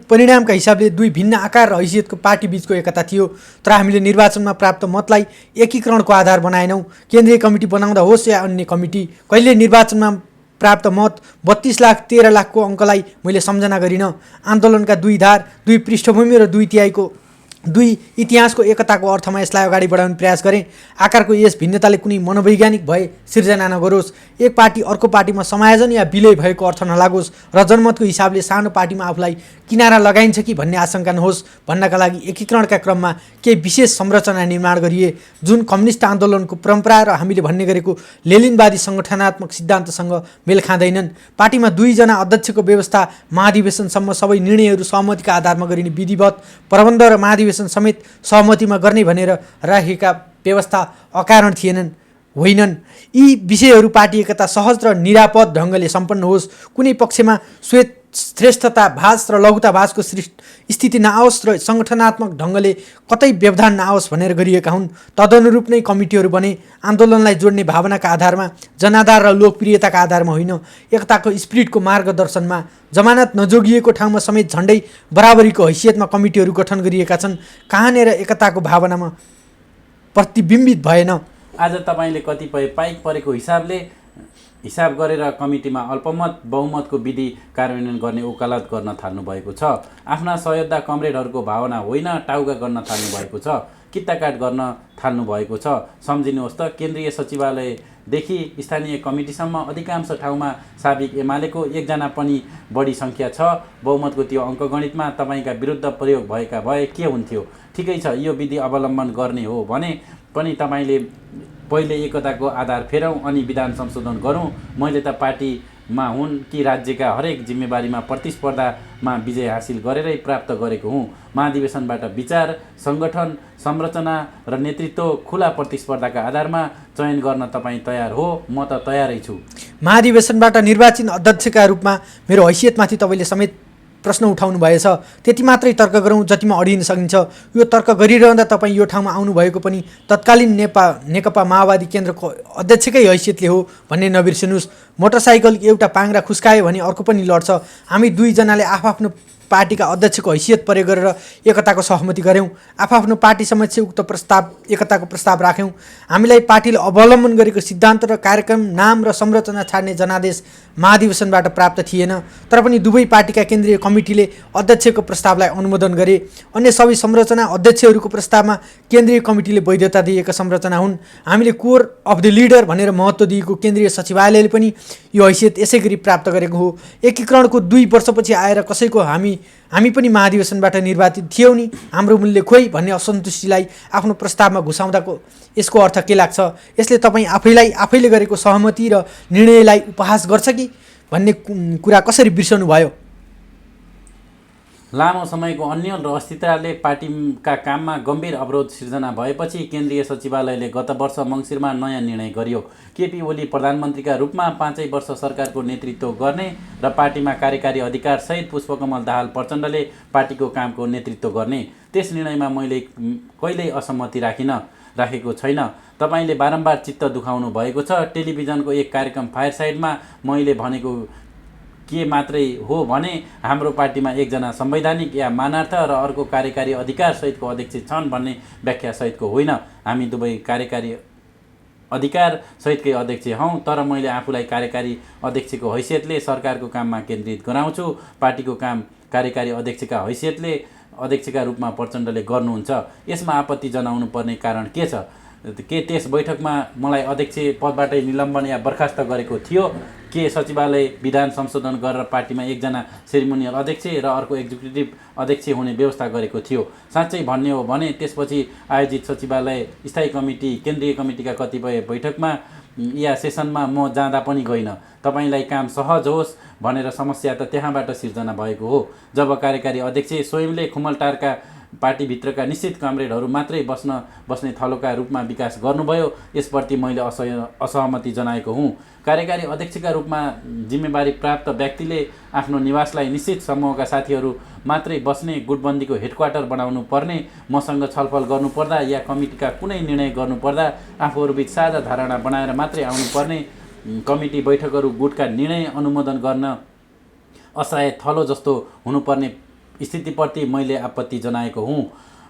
परिणामका हिसाबले दुई भिन्न आकार र हैसियतको पार्टी बीचको एकता थियो। तर हामीले निर्वाचनमा प्राप्त मतलाई एकीकरणको आधार बनाएनौँ। केन्द्रीय कमिटी बनाउँदा होस् या अन्य कमिटी, कहिले निर्वाचनमा प्राप्त मत 32 लाख 13 लाखको अङ्कलाई मैले सम्झना गरिनँ। आन्दोलनका दुई धार, दुई पृष्ठभूमि र दुई इतिहासको एकताको अर्थमा यसलाई अगाडि बढाउने प्रयास गरेँ। आकारको यस भिन्नताले कुनै मनोवैज्ञानिक भए सिर्जना नगरोस्, एक पार्टी अर्को पार्टीमा समायोजन या विलय भएको अर्थ नलागोस् र जनमतको हिसाबले सानो पार्टीमा आफूलाई किनारा लगाइन्छ कि भन्ने आशंका नहोस् भन्नका लागि एकीकरणका क्रममा केही विशेष संरचना निर्माण गरिए जुन कम्युनिस्ट आन्दोलनको परम्परा र हामीले भन्ने गरेको लेनिनवादी सङ्गठनात्मक सिद्धान्तसँग मेल खाँदैनन्। पार्टीमा 2 जना अध्यक्षको व्यवस्था, महाधिवेशनसम्म सबै निर्णयहरू सहमतिका आधारमा गरिने विधिवत प्रबन्ध र महाधिवेशन समेत सहमतिमा गर्ने भनेर राखेका व्यवस्था अकारण होइनन्। यी विषयहरू पार्टी एकता सहज र निरापद ढङ्गले सम्पन्न होस्, कुनै पक्षमा श्रेष्ठताभास र लघुताभासको स्थिति नआओस् र सङ्गठनात्मक ढङ्गले कतै व्यवधान नआओस् भनेर गरिएका हुन्। तदनुरूप नै कमिटीहरू बने, आन्दोलनलाई जोड्ने भावनाका आधारमा, जनाधार र लोकप्रियताका आधारमा होइन, एकताको स्पिरिटको मार्गदर्शनमा। जमानत नजोगिएको ठाउँमा समेत झन्डै बराबरीको हैसियतमा कमिटीहरू गठन गरिएका छन्। कहाँनिर एकताको भावनामा प्रतिबिम्बित भएन। आज तपाईँले कतिपय पाइक परेको हिसाब गरेर कमिटीमा अल्पमत बहुमतको विधि कार्यान्वयन गर्ने वकालत गर्न थाल्नु भएको छ। आफ्ना सहयोद्धा कमरेडहरूको भावना होइन टाउका गर्न थाल्नु भएको छ, कित्ताकाट गर्न थाल्नु भएको छ। सम्झिनुहोस् त, केन्द्रीय सचिवालयदेखि स्थानीय कमिटीसम्म अधिकांश ठाउँमा साबिक एमालेको 1 जना पनि बढी सङ्ख्या छ। बहुमतको त्यो अङ्कगणितमा तपाईँका विरुद्ध प्रयोग भएका भए के हुन्थ्यो? ठिकै छ, यो विधि अवलम्बन गर्ने हो भने पनि तपाईँले पहिले एकताको आधार फेरौँ अनि विधान संशोधन गरौँ। मैले त पार्टीमा हुन् कि राज्यका हरेक जिम्मेवारीमा प्रतिस्पर्धामा विजय हासिल गरेरै प्राप्त गरेको हुँ। महाधिवेशनबाट विचार, सङ्गठन, संरचना र नेतृत्व खुला प्रतिस्पर्धाका आधारमा चयन गर्न तपाईँ तयार हो? म त तयारै छु। महाधिवेशनबाट निर्वाचित अध्यक्षका रूपमा मेरो हैसियतमाथि तपाईँले समेत प्रश्न उठाउनु भएछ। त्यति मात्रै तर्क गरौँ जतिमा अडिन सकिन्छ। यो तर्क गरिरहँदा तपाईँ यो ठाउँमा आउनुभएको पनि तत्कालीन नेकपा माओवादी केन्द्रको अध्यक्षकै हैसियतले हो भन्ने नबिर्सिनुहोस्। मोटरसाइकल एउटा पाङ्रा खुस्कायो भने अर्को पनि लड्छ। हामी दुईजनाले आफ्नो पार्टीका अध्यक्षको हैसियत प्रयोग गरेर एकताको सहमति गऱ्यौँ। आफ्नो पार्टी समक्ष उक्त एकताको प्रस्ताव राख्यौँ। हामीलाई पार्टीले अवलम्बन गरेको सिद्धान्त र कार्यक्रम, नाम र संरचना छाड्ने जनादेश महाधिवेशनबाट प्राप्त थिएन। तर पनि दुवै पार्टीका केन्द्रीय कमिटीले अध्यक्षको प्रस्तावलाई अनुमोदन गरे। अन्य सबै संरचना अध्यक्षहरूको प्रस्तावमा केन्द्रीय कमिटीले वैधता दिएका संरचना हुन्। हामीले कोर अफ द लिडर भनेर महत्त्व दिएको केन्द्रीय सचिवालयले पनि यो हैसियत यसै गरी प्राप्त गरेको हो। एकीकरणको 2 वर्षपछि आएर कसैको हामी पनि महाधिवेशनबाट निर्वाचित थियौँ नि, हाम्रो मूल्य खोइ भन्ने असन्तुष्टिलाई आफ्नो प्रस्तावमा घुसाउँदाको यसको अर्थ के लाग्छ? यसले तपाईँ आफैले गरेको सहमति र निर्णयलाई उपहास गर्छ कि भन्ने कुरा कसरी बिर्सनु भयो? लामो समयको अन्यल र अस्थिरताले पार्टीका काममा गम्भीर अवरोध सिर्जना भएपछि केन्द्रीय सचिवालयले गत वर्ष मङ्सिरमा नयाँ निर्णय गर्यो। केपी ओली प्रधानमन्त्रीका रूपमा 5 वर्ष सरकारको नेतृत्व गर्ने र पार्टीमा कार्यकारी अधिकारसहित पुष्पकमल दाहाल प्रचण्डले पार्टीको कामको नेतृत्व गर्ने। त्यस निर्णयमा मैले कहिल्यै असहमति राखेको छैन। तपाईँले बारम्बार चित्त दुखाउनु भएको छ। टेलिभिजनको एक कार्यक्रम फायरसाइडमा मैले भनेको के मात्रै हो भने हाम्रो पार्टीमा एकजना संवैधानिक या मानार्थ र अर्को कार्यकारी अधिकार सहितको अध्यक्ष छन् भन्ने व्याख्या सहितको होइन। हामी दुवै कार्यकारी अधिकार सहितकै अध्यक्ष हौँ। तर मैले आफूलाई कार्यकारी अध्यक्षको हैसियतले सरकारको काममा केन्द्रित गराउँछु। पार्टीको काम कार्यकारी अध्यक्षका हैसियतले अध्यक्षका रूपमा प्रचण्डले गर्नुहुन्छ। यसमा आपत्ति जनाउनु पर्ने कारण के छ? के त्यस बैठकमा मलाई अध्यक्ष पदबाटै निलम्बन या बर्खास्त गरेको थियो? के सचिवालय विधान संशोधन गरेर पार्टीमा एकजना सेरिमोनियल अध्यक्ष र अर्को एक्जिक्युटिभ अध्यक्ष हुने व्यवस्था गरेको थियो? साँच्चै भन्ने हो भने त्यसपछि आयोजित सचिवालय स्थायी कमिटी केन्द्रीय कमिटीका कतिपय बैठकमा या सेसनमा म जाँदा पनि गइन। तपाईँलाई काम सहज होस् भनेर समस्या त त्यहाँबाट सिर्जना भएको हो। जब कार्यकारी अध्यक्ष स्वयंले खुमलटारका पार्टीभित्रका निश्चित कमरेडहरू मात्रै बस्ने थलोका रूपमा विकास गर्नुभयो, यसप्रति मैले असहमति जनाएको हुँ। कार्यकारी अध्यक्षका रूपमा जिम्मेवारी प्राप्त व्यक्तिले आफ्नो निवासलाई निश्चित समूहका साथीहरू मात्रै बस्ने गुटबन्दीको हेडक्वार्टर बनाउनु पर्ने, मसँग छलफल गर्नुपर्दा या कमिटीका कुनै निर्णय गर्नुपर्दा आफूहरूबिच साझा धारणा बनाएर मात्रै आउनुपर्ने, कमिटी बैठकहरू गुटका निर्णय अनुमोदन गर्न असहाय थलो जस्तो हुनुपर्ने स्थितिप्रति मैले आपत्ति जनाएको हुँ।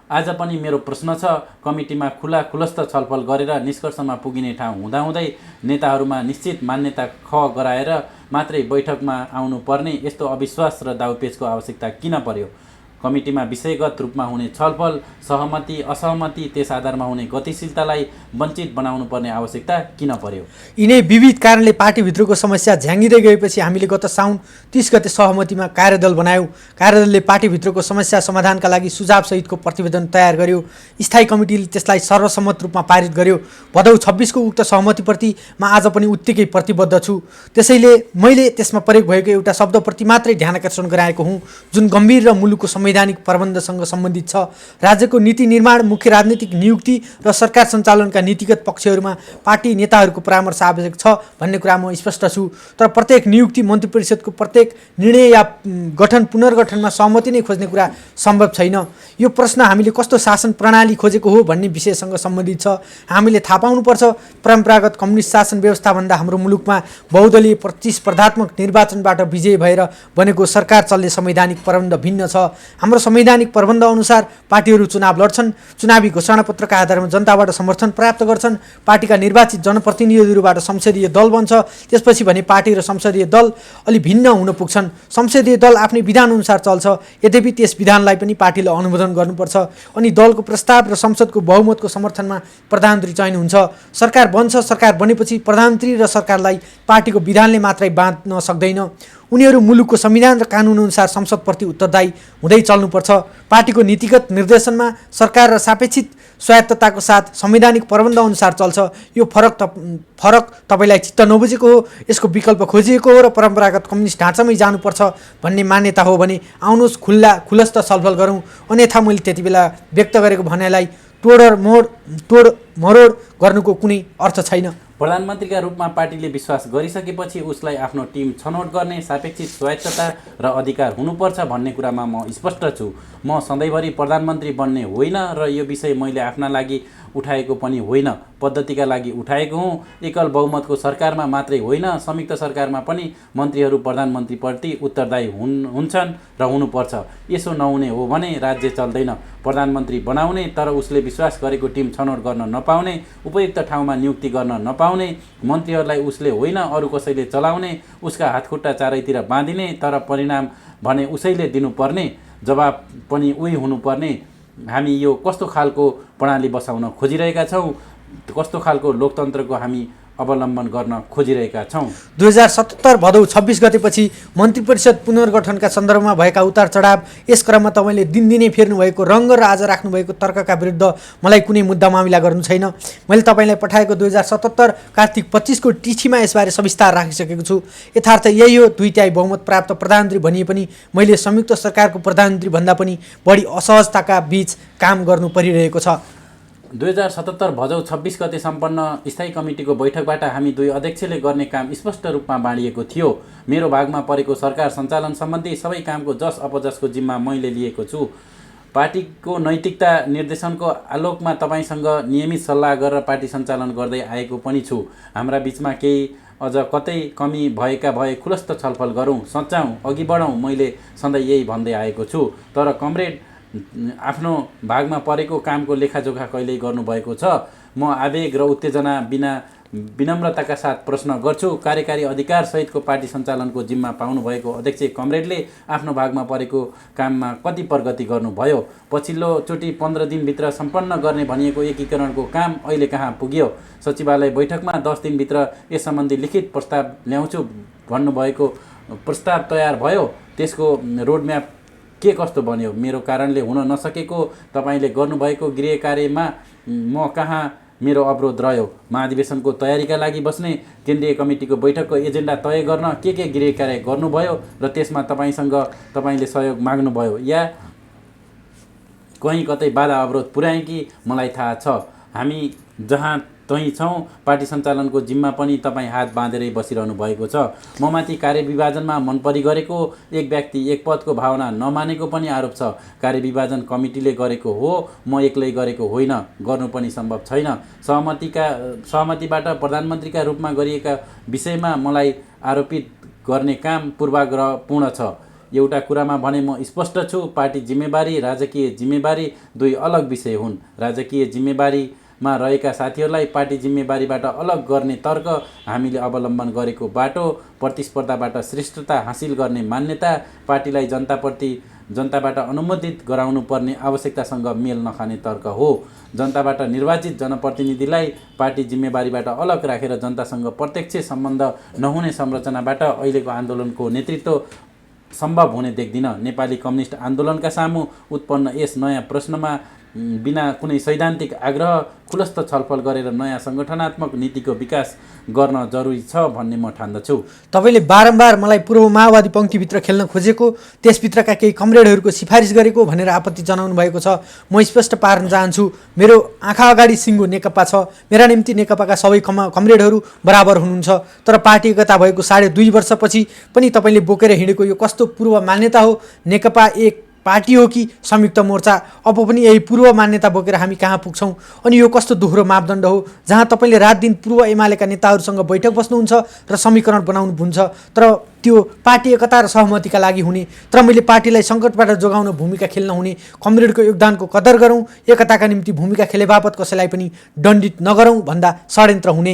आज पनि मेरो प्रश्न छ, कमिटीमा खुलस्त छलफल गरेर निष्कर्षमा पुगिने ठाउँ हुँदाहुँदै नेताहरूमा निश्चित मान्यता गराएर मात्रै बैठकमा आउनुपर्ने यस्तो अविश्वास र दाउपेचको आवश्यकता किन पर्यो? कमिटीमा विषयगत रूपमा हुने छलफल, सहमति असहमति, त्यस आधारमा हुने गतिशीलतालाई वञ्चित बनाउनु पर्ने आवश्यकता किन पर्यो? यिनै विविध कारणले पार्टीभित्रको समस्या झ्याङ्गिँदै गएपछि हामीले गत साउन 30 गते सहमतिमा कार्यदल बनायौँ। कार्यदलले पार्टीभित्रको समस्या समाधानका लागि सुझावसहितको प्रतिवेदन तयार गर्यो। स्थायी कमिटीले त्यसलाई सर्वसम्मत रूपमा पारित गर्यो। भदौ 26 को उक्त सहमतिप्रति म आज पनि उत्तिकै प्रतिबद्ध छु। त्यसैले मैले त्यसमा प्रयोग भएको एउटा शब्दप्रति मात्रै ध्यान आकर्षण गराएको हुँ, जुन गम्भीर र मुलुकको संवैधानिक प्रबन्धसँग सम्बन्धित छ। राज्यको नीति निर्माण, मुख्य राजनीतिक नियुक्ति र सरकार सञ्चालनका नीतिगत पक्षहरूमा पार्टी नेताहरूको परामर्श आवश्यक छ भन्ने कुरा म स्पष्ट छु। तर प्रत्येक नियुक्ति, मन्त्री परिषदको प्रत्येक निर्णय या पुनर्गठनमा सहमति नै खोज्ने कुरा सम्भव छैन। यो प्रश्न हामीले कस्तो शासन प्रणाली खोजेको हो भन्ने विषयसँग सम्बन्धित छ। हामीले थाहा पाउनुपर्छ, परम्परागत कम्युनिस्ट शासन व्यवस्थाभन्दा हाम्रो मुलुकमा बहुदलीय प्रतिस्पर्धात्मक निर्वाचनबाट विजय भएर बनेको सरकार चल्ने संवैधानिक प्रबन्ध भिन्न छ। हाम्रो संवैधानिक प्रबन्ध अनुसार पार्टीहरू चुनाव लड्छन्, चुनावी घोषणापत्रका आधारमा जनताबाट समर्थन प्राप्त गर्छन्, पार्टीका निर्वाचित जनप्रतिनिधिहरूबाट संसदीय दल बन्छ। त्यसपछि भने पार्टी र संसदीय दल अलि भिन्न हुन पुग्छन्। संसदीय दल आफ्नै विधान अनुसार चल्छ, यद्यपि त्यस विधानलाई पनि पार्टीले अनुमोदन गर्नुपर्छ। अनि दलको प्रस्ताव र संसदको बहुमतको समर्थनमा प्रधानमन्त्री चयन हुन्छ। सरकार बन्छ। सरकार बनेपछि प्रधानमन्त्री र सरकारलाई पार्टीको विधानले मात्रै बाँध्न सक्दैन। उनीहरू मुलुकको संविधान र कानुन अनुसार संसदप्रति उत्तरदायी हुँदै चल्नुपर्छ। पार्टीको नीतिगत निर्देशनमा सरकार र सापेक्षित स्वायत्तताको साथ संवैधानिक प्रबन्ध अनुसार चल्छ। यो फरक तपाईँलाई चित्त नबुझेको हो, यसको विकल्प खोजिएको हो र परम्परागत कम्युनिस्ट ढाँचामै जानुपर्छ भन्ने मान्यता हो भने आउनुहोस् खुलस्त छलफल गरौँ। अन्यथा मैले त्यति बेला व्यक्त गरेको भनाइलाई तोड मरोड गर्नुको कुनै अर्थ छैन। प्रधानमन्त्रीका रूपमा पार्टीले विश्वास गरिसकेपछि उसलाई आफ्नो टिम छनौट गर्ने सापेक्षिक स्वायत्तता र अधिकार हुनुपर्छ भन्ने कुरामा म स्पष्ट छु। म सधैँभरि प्रधानमन्त्री बन्ने होइन र यो विषय मैले आफ्ना लागि उठाएको पनि होइन, पद्धतिका लागि उठाएको हुँ। एकल बहुमतको सरकारमा मात्रै होइन, संयुक्त सरकारमा पनि मन्त्रीहरू प्रधानमन्त्रीप्रति उत्तरदायी हुन्छन् र हुनुपर्छ। यसो नहुने हो भने राज्य चल्दैन। प्रधानमन्त्री बनाउने तर उसले विश्वास गरेको टिम छनौट गर्न नपाउने, उपयुक्त ठाउँमा नियुक्ति गर्न नपाउने, मन्त्रीहरूलाई उसले होइन अरू कसैले चलाउने, उसका हातखुट्टा चारैतिर बाँधिने तर परिणाम भने उसैले दिनुपर्ने, जवाब पनि उही हुनुपर्ने। हामी यो कस्तो खालको प्रणाली बसाउन खोजिरहेका छौँ, कस्तो खालको लोकतन्त्रको हामी अवलम्बन गर्न खोजिरहेका छौँ। 2077 भदौ 26 गतेपछि मन्त्री परिषद पुनर्गठनका सन्दर्भमा भएका उतार चढाव, यस क्रममा तपाईँले दिनदिनै फेर्नुभएको रङ्ग र आज राख्नुभएको तर्कका विरुद्ध मलाई कुनै मुद्दा मामिला गर्नु छैन। मैले तपाईँलाई पठाएको 2077 कार्तिक 25 को चिठीमा यसबारे सविस्तार राखिसकेको छु। यथार्थ यही हो, 2/3 बहुमत प्राप्त प्रधानमन्त्री भनिए पनि मैले संयुक्त सरकारको प्रधानमन्त्री भन्दा पनि बढी असहजताका बीच काम गर्नु परिरहेको छ। 2077 भदौ 26 गते सम्पन्न स्थायी कमिटीको बैठकबाट हामी दुई अध्यक्षले गर्ने काम स्पष्ट रूपमा बाँडिएको थियो। मेरो भागमा परेको सरकार सञ्चालन सम्बन्धी सबै कामको जस अपजसको जिम्मा मैले लिएको छु। पार्टीको नैतिकता निर्देशनको आलोकमा तपाईँसँग नियमित सल्लाह गरेर पार्टी सञ्चालन गर्दै आएको पनि छु। हाम्रा बिचमा केही अझ कतै कमी भएका भए खुलस्त छलफल गरौँ, सच्याउँ, अघि बढौँ। मैले सधैँ यही भन्दै आएको छु। तर कमरेड आफ्नो भागमा परेको कामको लेखाजोखा कहिल्यै गर्नुभएको छ? म आवेग र उत्तेजना बिना विनम्रताका साथ प्रश्न गर्छु। कार्यकारी अधिकार सहितको पार्टी सञ्चालनको जिम्मा पाउनुभएको अध्यक्ष कमरेडले आफ्नो भागमा परेको काममा कति प्रगति गर्नुभयो? पछिल्लोचोटि 15 दिनभित्र सम्पन्न गर्ने भनिएको एकीकरणको काम अहिले कहाँ पुग्यो? सचिवालय बैठकमा 10 दिनभित्र यस सम्बन्धी लिखित प्रस्ताव ल्याउँछु भन्नुभएको प्रस्ताव तयार भयो? त्यसको रोडम्याप के कस्तो बन्यो? मेरो कारणले हुन नसकेको तपाईँले गर्नुभएको गृह कार्यमा म कहाँ मेरो अवरोध रह्यो? महाधिवेशनको तयारीका लागि बस्ने केन्द्रीय कमिटीको बैठकको एजेन्डा तय गर्न के गृह कार्य गर्नुभयो र त्यसमा तपाईँले सहयोग माग्नुभयो या कहीँ कतै बाधा अवरोध पुर्याएँ कि मलाई थाहा छ। हामी जहाँ तहीँ छौँ। पार्टी सञ्चालनको जिम्मा पनि तपाईँ हात बाँधेरै बसिरहनु भएको छ। म माथि कार्यविभाजनमा मनपरी गरेको, एक व्यक्ति एक पदको भावना नमानेको पनि आरोप छ। कार्यविभाजन कमिटीले गरेको हो, म एक्लै गरेको होइन, गर्नु पनि सम्भव छैन। सहमतिबाट प्रधानमन्त्रीका रूपमा गरिएका विषयमा मलाई आरोपित गर्ने काम पूर्वाग्रहपूर्ण छ। एउटा कुरामा भने म स्पष्ट छु, पार्टी जिम्मेवारी राजकीय जिम्मेवारी दुई अलग विषय हुन्। राजकीय जिम्मेवारीमा रहेका साथीहरूलाई पार्टी जिम्मेवारीबाट अलग गर्ने तर्क, हामीले अवलम्बन गरेको बाटो, प्रतिस्पर्धाबाट श्रेष्ठता हासिल गर्ने मान्यता, पार्टीलाई जनताबाट अनुमोदित गराउनुपर्ने आवश्यकतासँग मेल नखाने तर्क हो। जनताबाट निर्वाचित जनप्रतिनिधिलाई पार्टी जिम्मेवारीबाट अलग राखेर जनतासँग प्रत्यक्ष सम्बन्ध नहुने संरचनाबाट अहिलेको आन्दोलनको नेतृत्व सम्भव हुने देख्दिन। नेपाली कम्युनिस्ट आन्दोलनका सामु उत्पन्न यस नयाँ प्रश्नमा बिना कुनै सैद्धान्तिक आग्रह खुलस्त छलफल गरेर नयाँ सङ्गठनात्मक नीतिको विकास गर्न जरुरी छ भन्ने म ठान्दछु। तपाईँले बारम्बार मलाई पूर्व माओवादी पङ्क्तिभित्र खेल्न खोजेको, त्यसभित्रका केही कमरेडहरूको सिफारिस गरेको भनेर आपत्ति जनाउनु भएको छ। म स्पष्ट पार्न चाहन्छु, मेरो आँखा अगाडि सिङ्गो नेकपा छ। मेरा निम्ति नेकपाका सबै कमरेडहरू बराबर हुनुहुन्छ। तर पार्टी एकता भएको 2.5 वर्षपछि पनि तपाईँले बोकेर हिँडेको यो कस्तो पूर्व मान्यता हो? नेकपा एक पार्टी हो कि संयुक्त मोर्चा? अब पनि यही पूर्व मान्यता बोकेर हामी कहाँ पुग्छौँ? अनि यो कस्तो दोहोरो मापदण्ड हो जहाँ तपाईँले रात दिन पूर्व एमालेका नेताहरूसँग बैठक बस्नुहुन्छ र समीकरण बनाउनुहुन्छ, तर त्यो पार्टी एकता र सहमतिका लागि हुने, तर मैले पार्टीलाई सङ्कटबाट जोगाउन भूमिका खेल्न हुने कमरेडको योगदानको कदर गरौँ, एकताका निम्ति भूमिका खेले बापत कसैलाई पनि दण्डित नगरौँ भन्दा षड्यन्त्र हुने।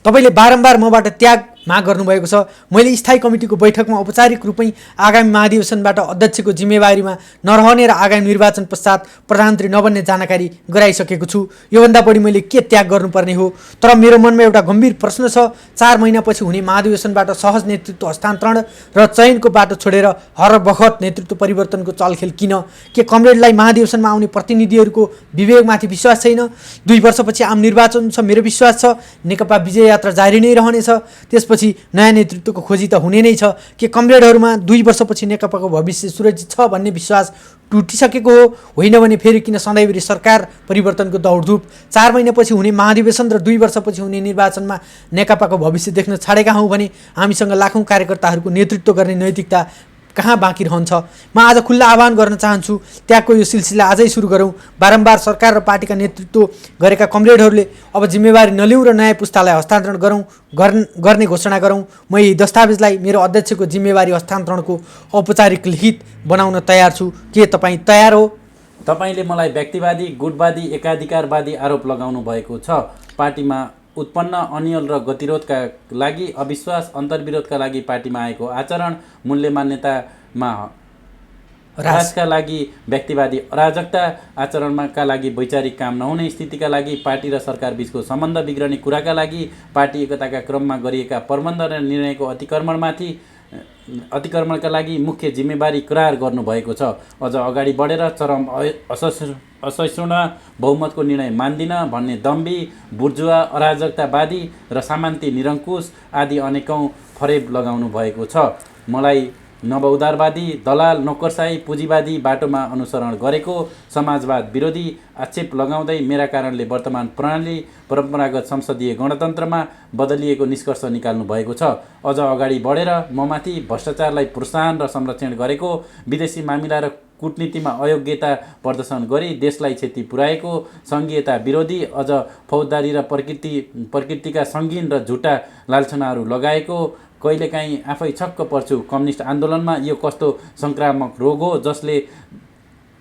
तपाईँले बारम्बार मबाट त्याग माग गर्नुभएको छ। मैले स्थायी कमिटीको बैठकमा औपचारिक रूपमै आगामी महाधिवेशनबाट अध्यक्षको जिम्मेवारीमा नरहने र आगामी निर्वाचन पश्चात प्रधानमन्त्री नबन्ने जानकारी गराइसकेको छु। योभन्दा बढी मैले के त्याग गर्नुपर्ने हो? तर मेरो मनमा एउटा गम्भीर प्रश्न छ, 4 महिनापछि हुने महाधिवेशनबाट सहज नेतृत्व हस्तान्तरण र चयनको बाटो छोडेर हर बखत नेतृत्व परिवर्तनको चलखेल किन? के कमरेडलाई महाधिवेशनमा आउने प्रतिनिधिहरूको विवेकमाथि विश्वास छैन? 2 वर्षपछि आम निर्वाचन छ, मेरो विश्वास छ नेकपा विजय यात्रा जारी नै रहनेछ। त्यसपछि त्यसपछि नयाँ नेतृत्वको खोजी त हुने नै छ। के कमरेडहरूमा 2 वर्षपछि नेकपाको भविष्य सुरक्षित छ भन्ने विश्वास टुटिसकेको होइन भने फेरि किन सधैँभरि सरकार परिवर्तनको दौडधुप? 4 महिनापछि हुने महाधिवेशन र 2 वर्षपछि हुने निर्वाचनमा नेकपाको भविष्य देख्न छाडेका हौँ भने हामीसँग लाखौँ कार्यकर्ताहरूको नेतृत्व गर्ने नैतिकता कहाँ बाँकी रहन्छ? म आज खुल्ला आह्वान गर्न चाहन्छु, त्यागको यो सिलसिला आजै सुरु गरौँ। बारम्बार सरकार र पार्टीका नेतृत्व गरेका कमरेडहरूले अब जिम्मेवारी नलिउँ र नयाँ पुस्तालाई हस्तान्तरण गर्ने घोषणा गरौँ। म यही दस्तावेजलाई मेरो अध्यक्षको जिम्मेवारी हस्तान्तरणको औपचारिक लिखित बनाउन तयार छु। के तपाईँ तयार हो? तपाईँले मलाई व्यक्तिवादी, गुटवादी, एकाधिकारवादी आरोप लगाउनु भएको छ। पार्टीमा उत्पन्न अनियल र गतिरोधका लागि, अविश्वास, अन्तर्विरोधका लागि पार्टीमा आएको आचरण, मूल्य मान्यतामा ह्रासका लागि, व्यक्तिवादी अराजकता आचरणका लागि, वैचारिक काम नहुने स्थितिका लागि, पार्टी र सरकार बीचको सम्बन्ध बिग्रने कुराका लागि, पार्टी एकताका क्रममा गरिएका प्रबन्ध र निर्णयको अतिक्रमणका लागि मुख्य जिम्मेवारी करार गर्नुभएको छ। अझ अगाडि बढेर चरम असहिष्णुता, बहुमतको निर्णय मान्दिन भन्ने दम्बी, बुर्जुवा, अराजकतावादी र सामन्ती निरङ्कुश आदि अनेकौँ फरेब लगाउनु भएको छ। मलाई नवउदारवादी, दलाल, नोकरशाही, पुँजीवादी बाटोमा अनुसरण गरेको समाजवाद विरोधी आक्षेप लगाउँदै मेरा कारणले वर्तमान प्रणाली परम्परागत संसदीय गणतन्त्रमा बदलिएको निष्कर्ष निकाल्नु भएको छ। अझ अगाडि बढेर ममाथि भ्रष्टाचारलाई प्रोत्साहन र संरक्षण गरेको, विदेशी मामिला र कूटनीतिमा अयोग्यता प्रदर्शन गरी देशलाई क्षति पुर्याएको, सङ्घीयता विरोधी, अझ फौजदारी र प्रकृतिका सङ्गीन र झुटा लालछनाहरू लगाएको, कहिलेकाहीँ आफै छक्क पर्छु कम्युनिस्ट आन्दोलनमा यो कस्तो सङ्क्रामक रोग हो जसले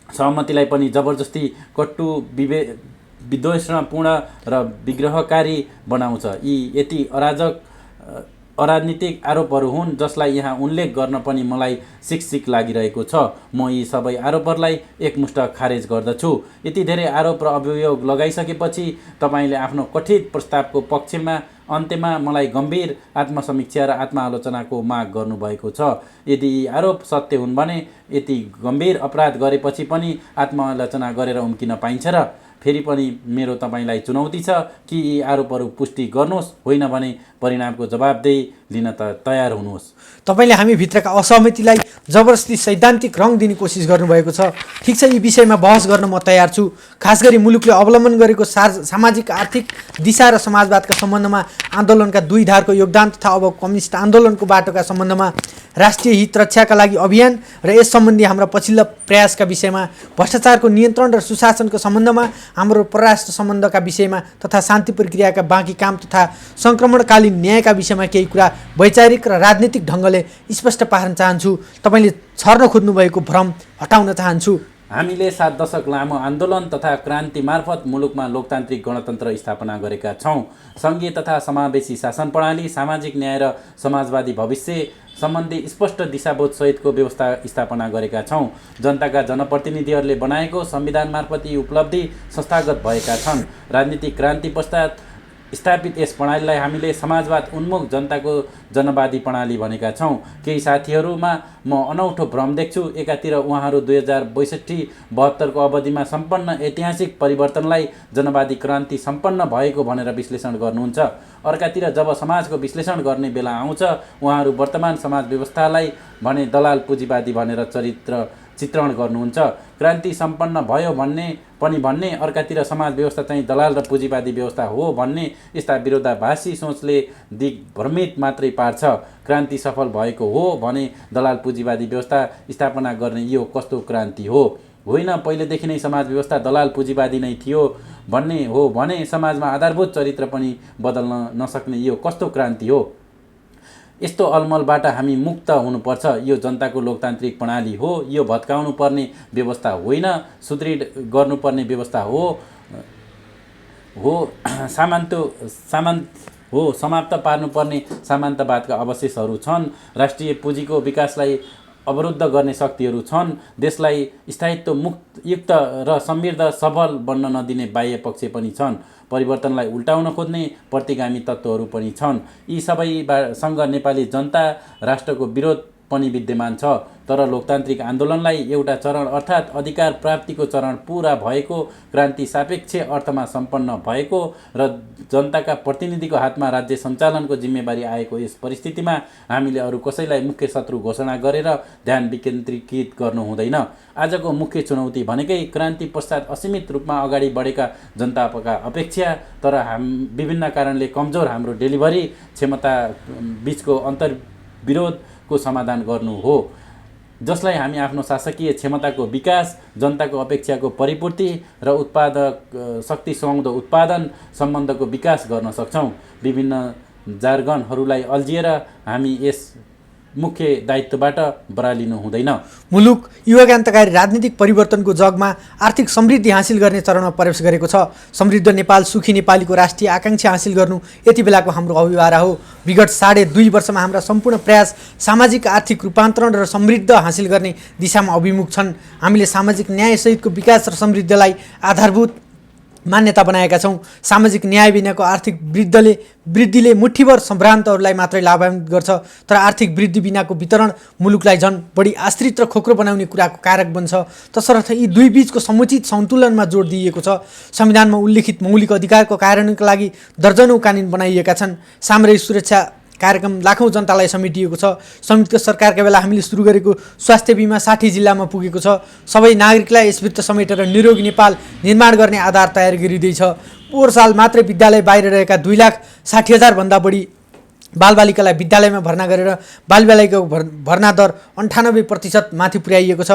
सहमतिलाई पनि जबरजस्ती कट्टु विद्वेषपूर्ण र विग्रहकारी बनाउँछ। यी यति अराजनीतिक आरोपहरू हुन् जसलाई यहाँ उल्लेख गर्न पनि मलाई सिक लागिरहेको छ। म यी सबै आरोपहरूलाई एकमुष्ट खारेज गर्दछु। यति धेरै आरोप र अभियोग लगाइसकेपछि तपाईँले आफ्नो कथित प्रस्तावको अन्त्यमा मलाई गम्भीर आत्मसमीक्षा र आत्मालोचनाको माग गर्नुभएको छ। यदि यी आरोप सत्य हुन् भने यति गम्भीर अपराध गरेपछि पनि आत्मालोचना गरेर उम्किन पाइन्छ र? फेरि पनि मेरो तपाईँलाई चुनौती छ कि यी आरोपहरू पुष्टि गर्नुहोस्, होइन भने परिणामको जवाबदेही लिन तयार हुनुहोस्। तपाईँले हामीभित्रका असहमतिलाई जबरजस्ती सैद्धान्तिक रङ दिने कोसिस गर्नुभएको छ। ठिक छ, यी विषयमा बहस गर्न म तयार छु। खास गरी मुलुकले अवलम्बन गरेको सामाजिक आर्थिक दिशा र समाजवादका सम्बन्धमा आन्दोलनका 2 धारको योगदान तथा अब कम्युनिस्ट आन्दोलनको बाटोका सम्बन्धमा राष्ट्रिय हित रक्षाका लागि अभियान र यस सम्बन्धी हाम्रा पछिल्ला प्रयासका विषयमा, भ्रष्टाचारको नियन्त्रण र सुशासनको सम्बन्धमा, हाम्रो परराष्ट्र सम्बन्धका विषयमा तथा शान्ति प्रक्रियाका बाँकी काम तथा सङ्क्रमणकालीन न्यायका विषयमा केही कुरा वैचारिक र राजनीतिक ढङ्गले स्पष्ट पार्न चाहन्छु। तपाईँले छर्न खोज्नुभएको भ्रम हटाउन चाहन्छु। हामीले 7 दशक लामो आन्दोलन तथा क्रान्ति मार्फत मुलुकमा लोकतान्त्रिक गणतन्त्र स्थापना गरेका छौँ। सङ्घीय तथा समावेशी शासन प्रणाली, सामाजिक न्याय र समाजवादी भविष्य सम्बन्धी स्पष्ट दिशाबोध सहितको व्यवस्था स्थापना गरेका छौँ। जनताका जनप्रतिनिधिहरूले बनाएको संविधान मार्फत यी उपलब्धि संस्थागत भएका छन्। राजनीतिक क्रान्ति पश्चात स्थापित यस प्रणालीलाई हामीले समाजवाद उन्मुख जनताको जनवादी प्रणाली भनेका छौँ। केही साथीहरूमा म अनौठो भ्रम देख्छु। एकातिर उहाँहरू 2062-72 को अवधिमा सम्पन्न ऐतिहासिक परिवर्तनलाई जनवादी क्रान्ति सम्पन्न भएको भनेर विश्लेषण गर्नुहुन्छ। अर्कातिर जब समाजको विश्लेषण गर्ने बेला आउँछ उहाँहरू वर्तमान समाज व्यवस्थालाई भने दलाल पुँजीवादी भनेर चित्रण गर्नुहुन्छ। क्रान्ति सम्पन्न भयो भन्ने अर्कातिर समाज व्यवस्था चाहिँ दलाल र पुँजीवादी व्यवस्था हो भन्ने यस्ता विरोधाभासी सोचले दिग्भ्रमित मात्रै पार्छ। क्रान्ति सफल भएको हो भने दलाल पुँजीवादी व्यवस्था स्थापना गर्ने यो कस्तो क्रान्ति हो? होइन, पहिलेदेखि नै समाज व्यवस्था दलाल पुँजीवादी नै थियो भन्ने हो भने समाजमा आधारभूत चरित्र पनि बदल्न नसक्ने यो कस्तो क्रान्ति हो? यस्तो अलमलबाट हामी मुक्त हुनुपर्छ। यो जनताको लोकतान्त्रिक प्रणाली हो। यो भत्काउनु पर्ने व्यवस्था होइन, सुदृढ गर्नुपर्ने व्यवस्था हो। समाप्त पार्नुपर्ने सामन्तवादका अवशेषहरू छन्। राष्ट्रिय पुँजीको विकासलाई अवरुद्ध गर्ने शक्तिहरू छन्। देशलाई स्थायित्व मुक्त र समृद्ध सबल बन्न नदिने बाह्य पक्ष पनि छन्। परिवर्तनलाई उल्टाउन खोज्ने प्रतिगामी तत्त्वहरू पनि छन्। यी सबैसँग नेपाली जनता राष्ट्रको विरोध पनि विद्यमान छ। तर लोकतान्त्रिक आन्दोलनलाई एउटा चरण अर्थात् अधिकार प्राप्तिको चरण पुरा भएको, क्रान्ति सापेक्ष अर्थमा सम्पन्न भएको र जनताका प्रतिनिधिको हातमा राज्य सञ्चालनको जिम्मेवारी आएको यस परिस्थितिमा हामीले अरू कसैलाई मुख्य शत्रु घोषणा गरेर ध्यान विकेन्द्रीकृत गर्नु हुँदैन। आजको मुख्य चुनौती भनेकै क्रान्ति पश्चात असीमित रूपमा अगाडि बढेका जनताका अपेक्षा तर विभिन्न कारणले कमजोर हाम्रो डेलिभरी क्षमता बीचको अन्तर्विरोधको समाधान गर्नु हो, जसलाई हामी आफ्नो शासकीय क्षमताको विकास, जनताको अपेक्षाको परिपूर्ति र उत्पादक शक्ति सुहाउँदो उत्पादन सम्बन्धको विकास गर्न सक्छौँ। विभिन्न जार्गनहरूलाई अल्झिएर हामी यस मुख्य दायित्वबाट बरालिनु हुँदैन। मुलुक युगान्तकारी राजनीतिक परिवर्तनको जगमा आर्थिक समृद्धि हासिल गर्ने चरणमा प्रवेश गरेको छ। समृद्ध नेपाल, सुखी नेपालीको राष्ट्रिय आकाङ्क्षा हासिल गर्नु यति बेलाको हाम्रो अभिवारा हो। विगत 2.5 वर्षमा हाम्रा सम्पूर्ण प्रयास सामाजिक आर्थिक रूपान्तरण र समृद्ध हासिल गर्ने दिशामा अभिमुख छन्। हामीले सामाजिक न्यायसहितको विकास र समृद्धिलाई आधारभूत मान्यता बनाएका छौँ। सामाजिक न्याय बिनाको आर्थिक वृद्धिले मुठीभर सम्भ्रान्तहरूलाई मात्रै लाभान्वित गर्छ, तर आर्थिक वृद्धि बिनाको वितरण मुलुकलाई झन् बढी आश्रित र खोक्रो बनाउने कुराको कारक बन्छ। तसर्थ यी दुई बीचको समुचित सन्तुलनमा जोड दिइएको छ। संविधानमा उल्लेखित मौलिक अधिकारको कार्यान्वयनका लागि दर्जनौं कानुन बनाइएका छन्। सामरिक सुरक्षा कार्यक्रम लाखौँ जनतालाई समेटिएको छ। संयुक्त सरकारका बेला हामीले सुरु गरेको स्वास्थ्य बिमा 60 जिल्लामा पुगेको छ। सबै नागरिकलाई यसभित्र समेटेर निरोगी नेपाल निर्माण गर्ने आधार तयार गरिँदैछ। पोहोर साल मात्रै विद्यालय बाहिर रहेका 2,60,000 भन्दा बढी बालबालिकालाई विद्यालयमा भर्ना गरेर बालबालिकाको भर्ना दर 98% माथि पुर्याइएको छ।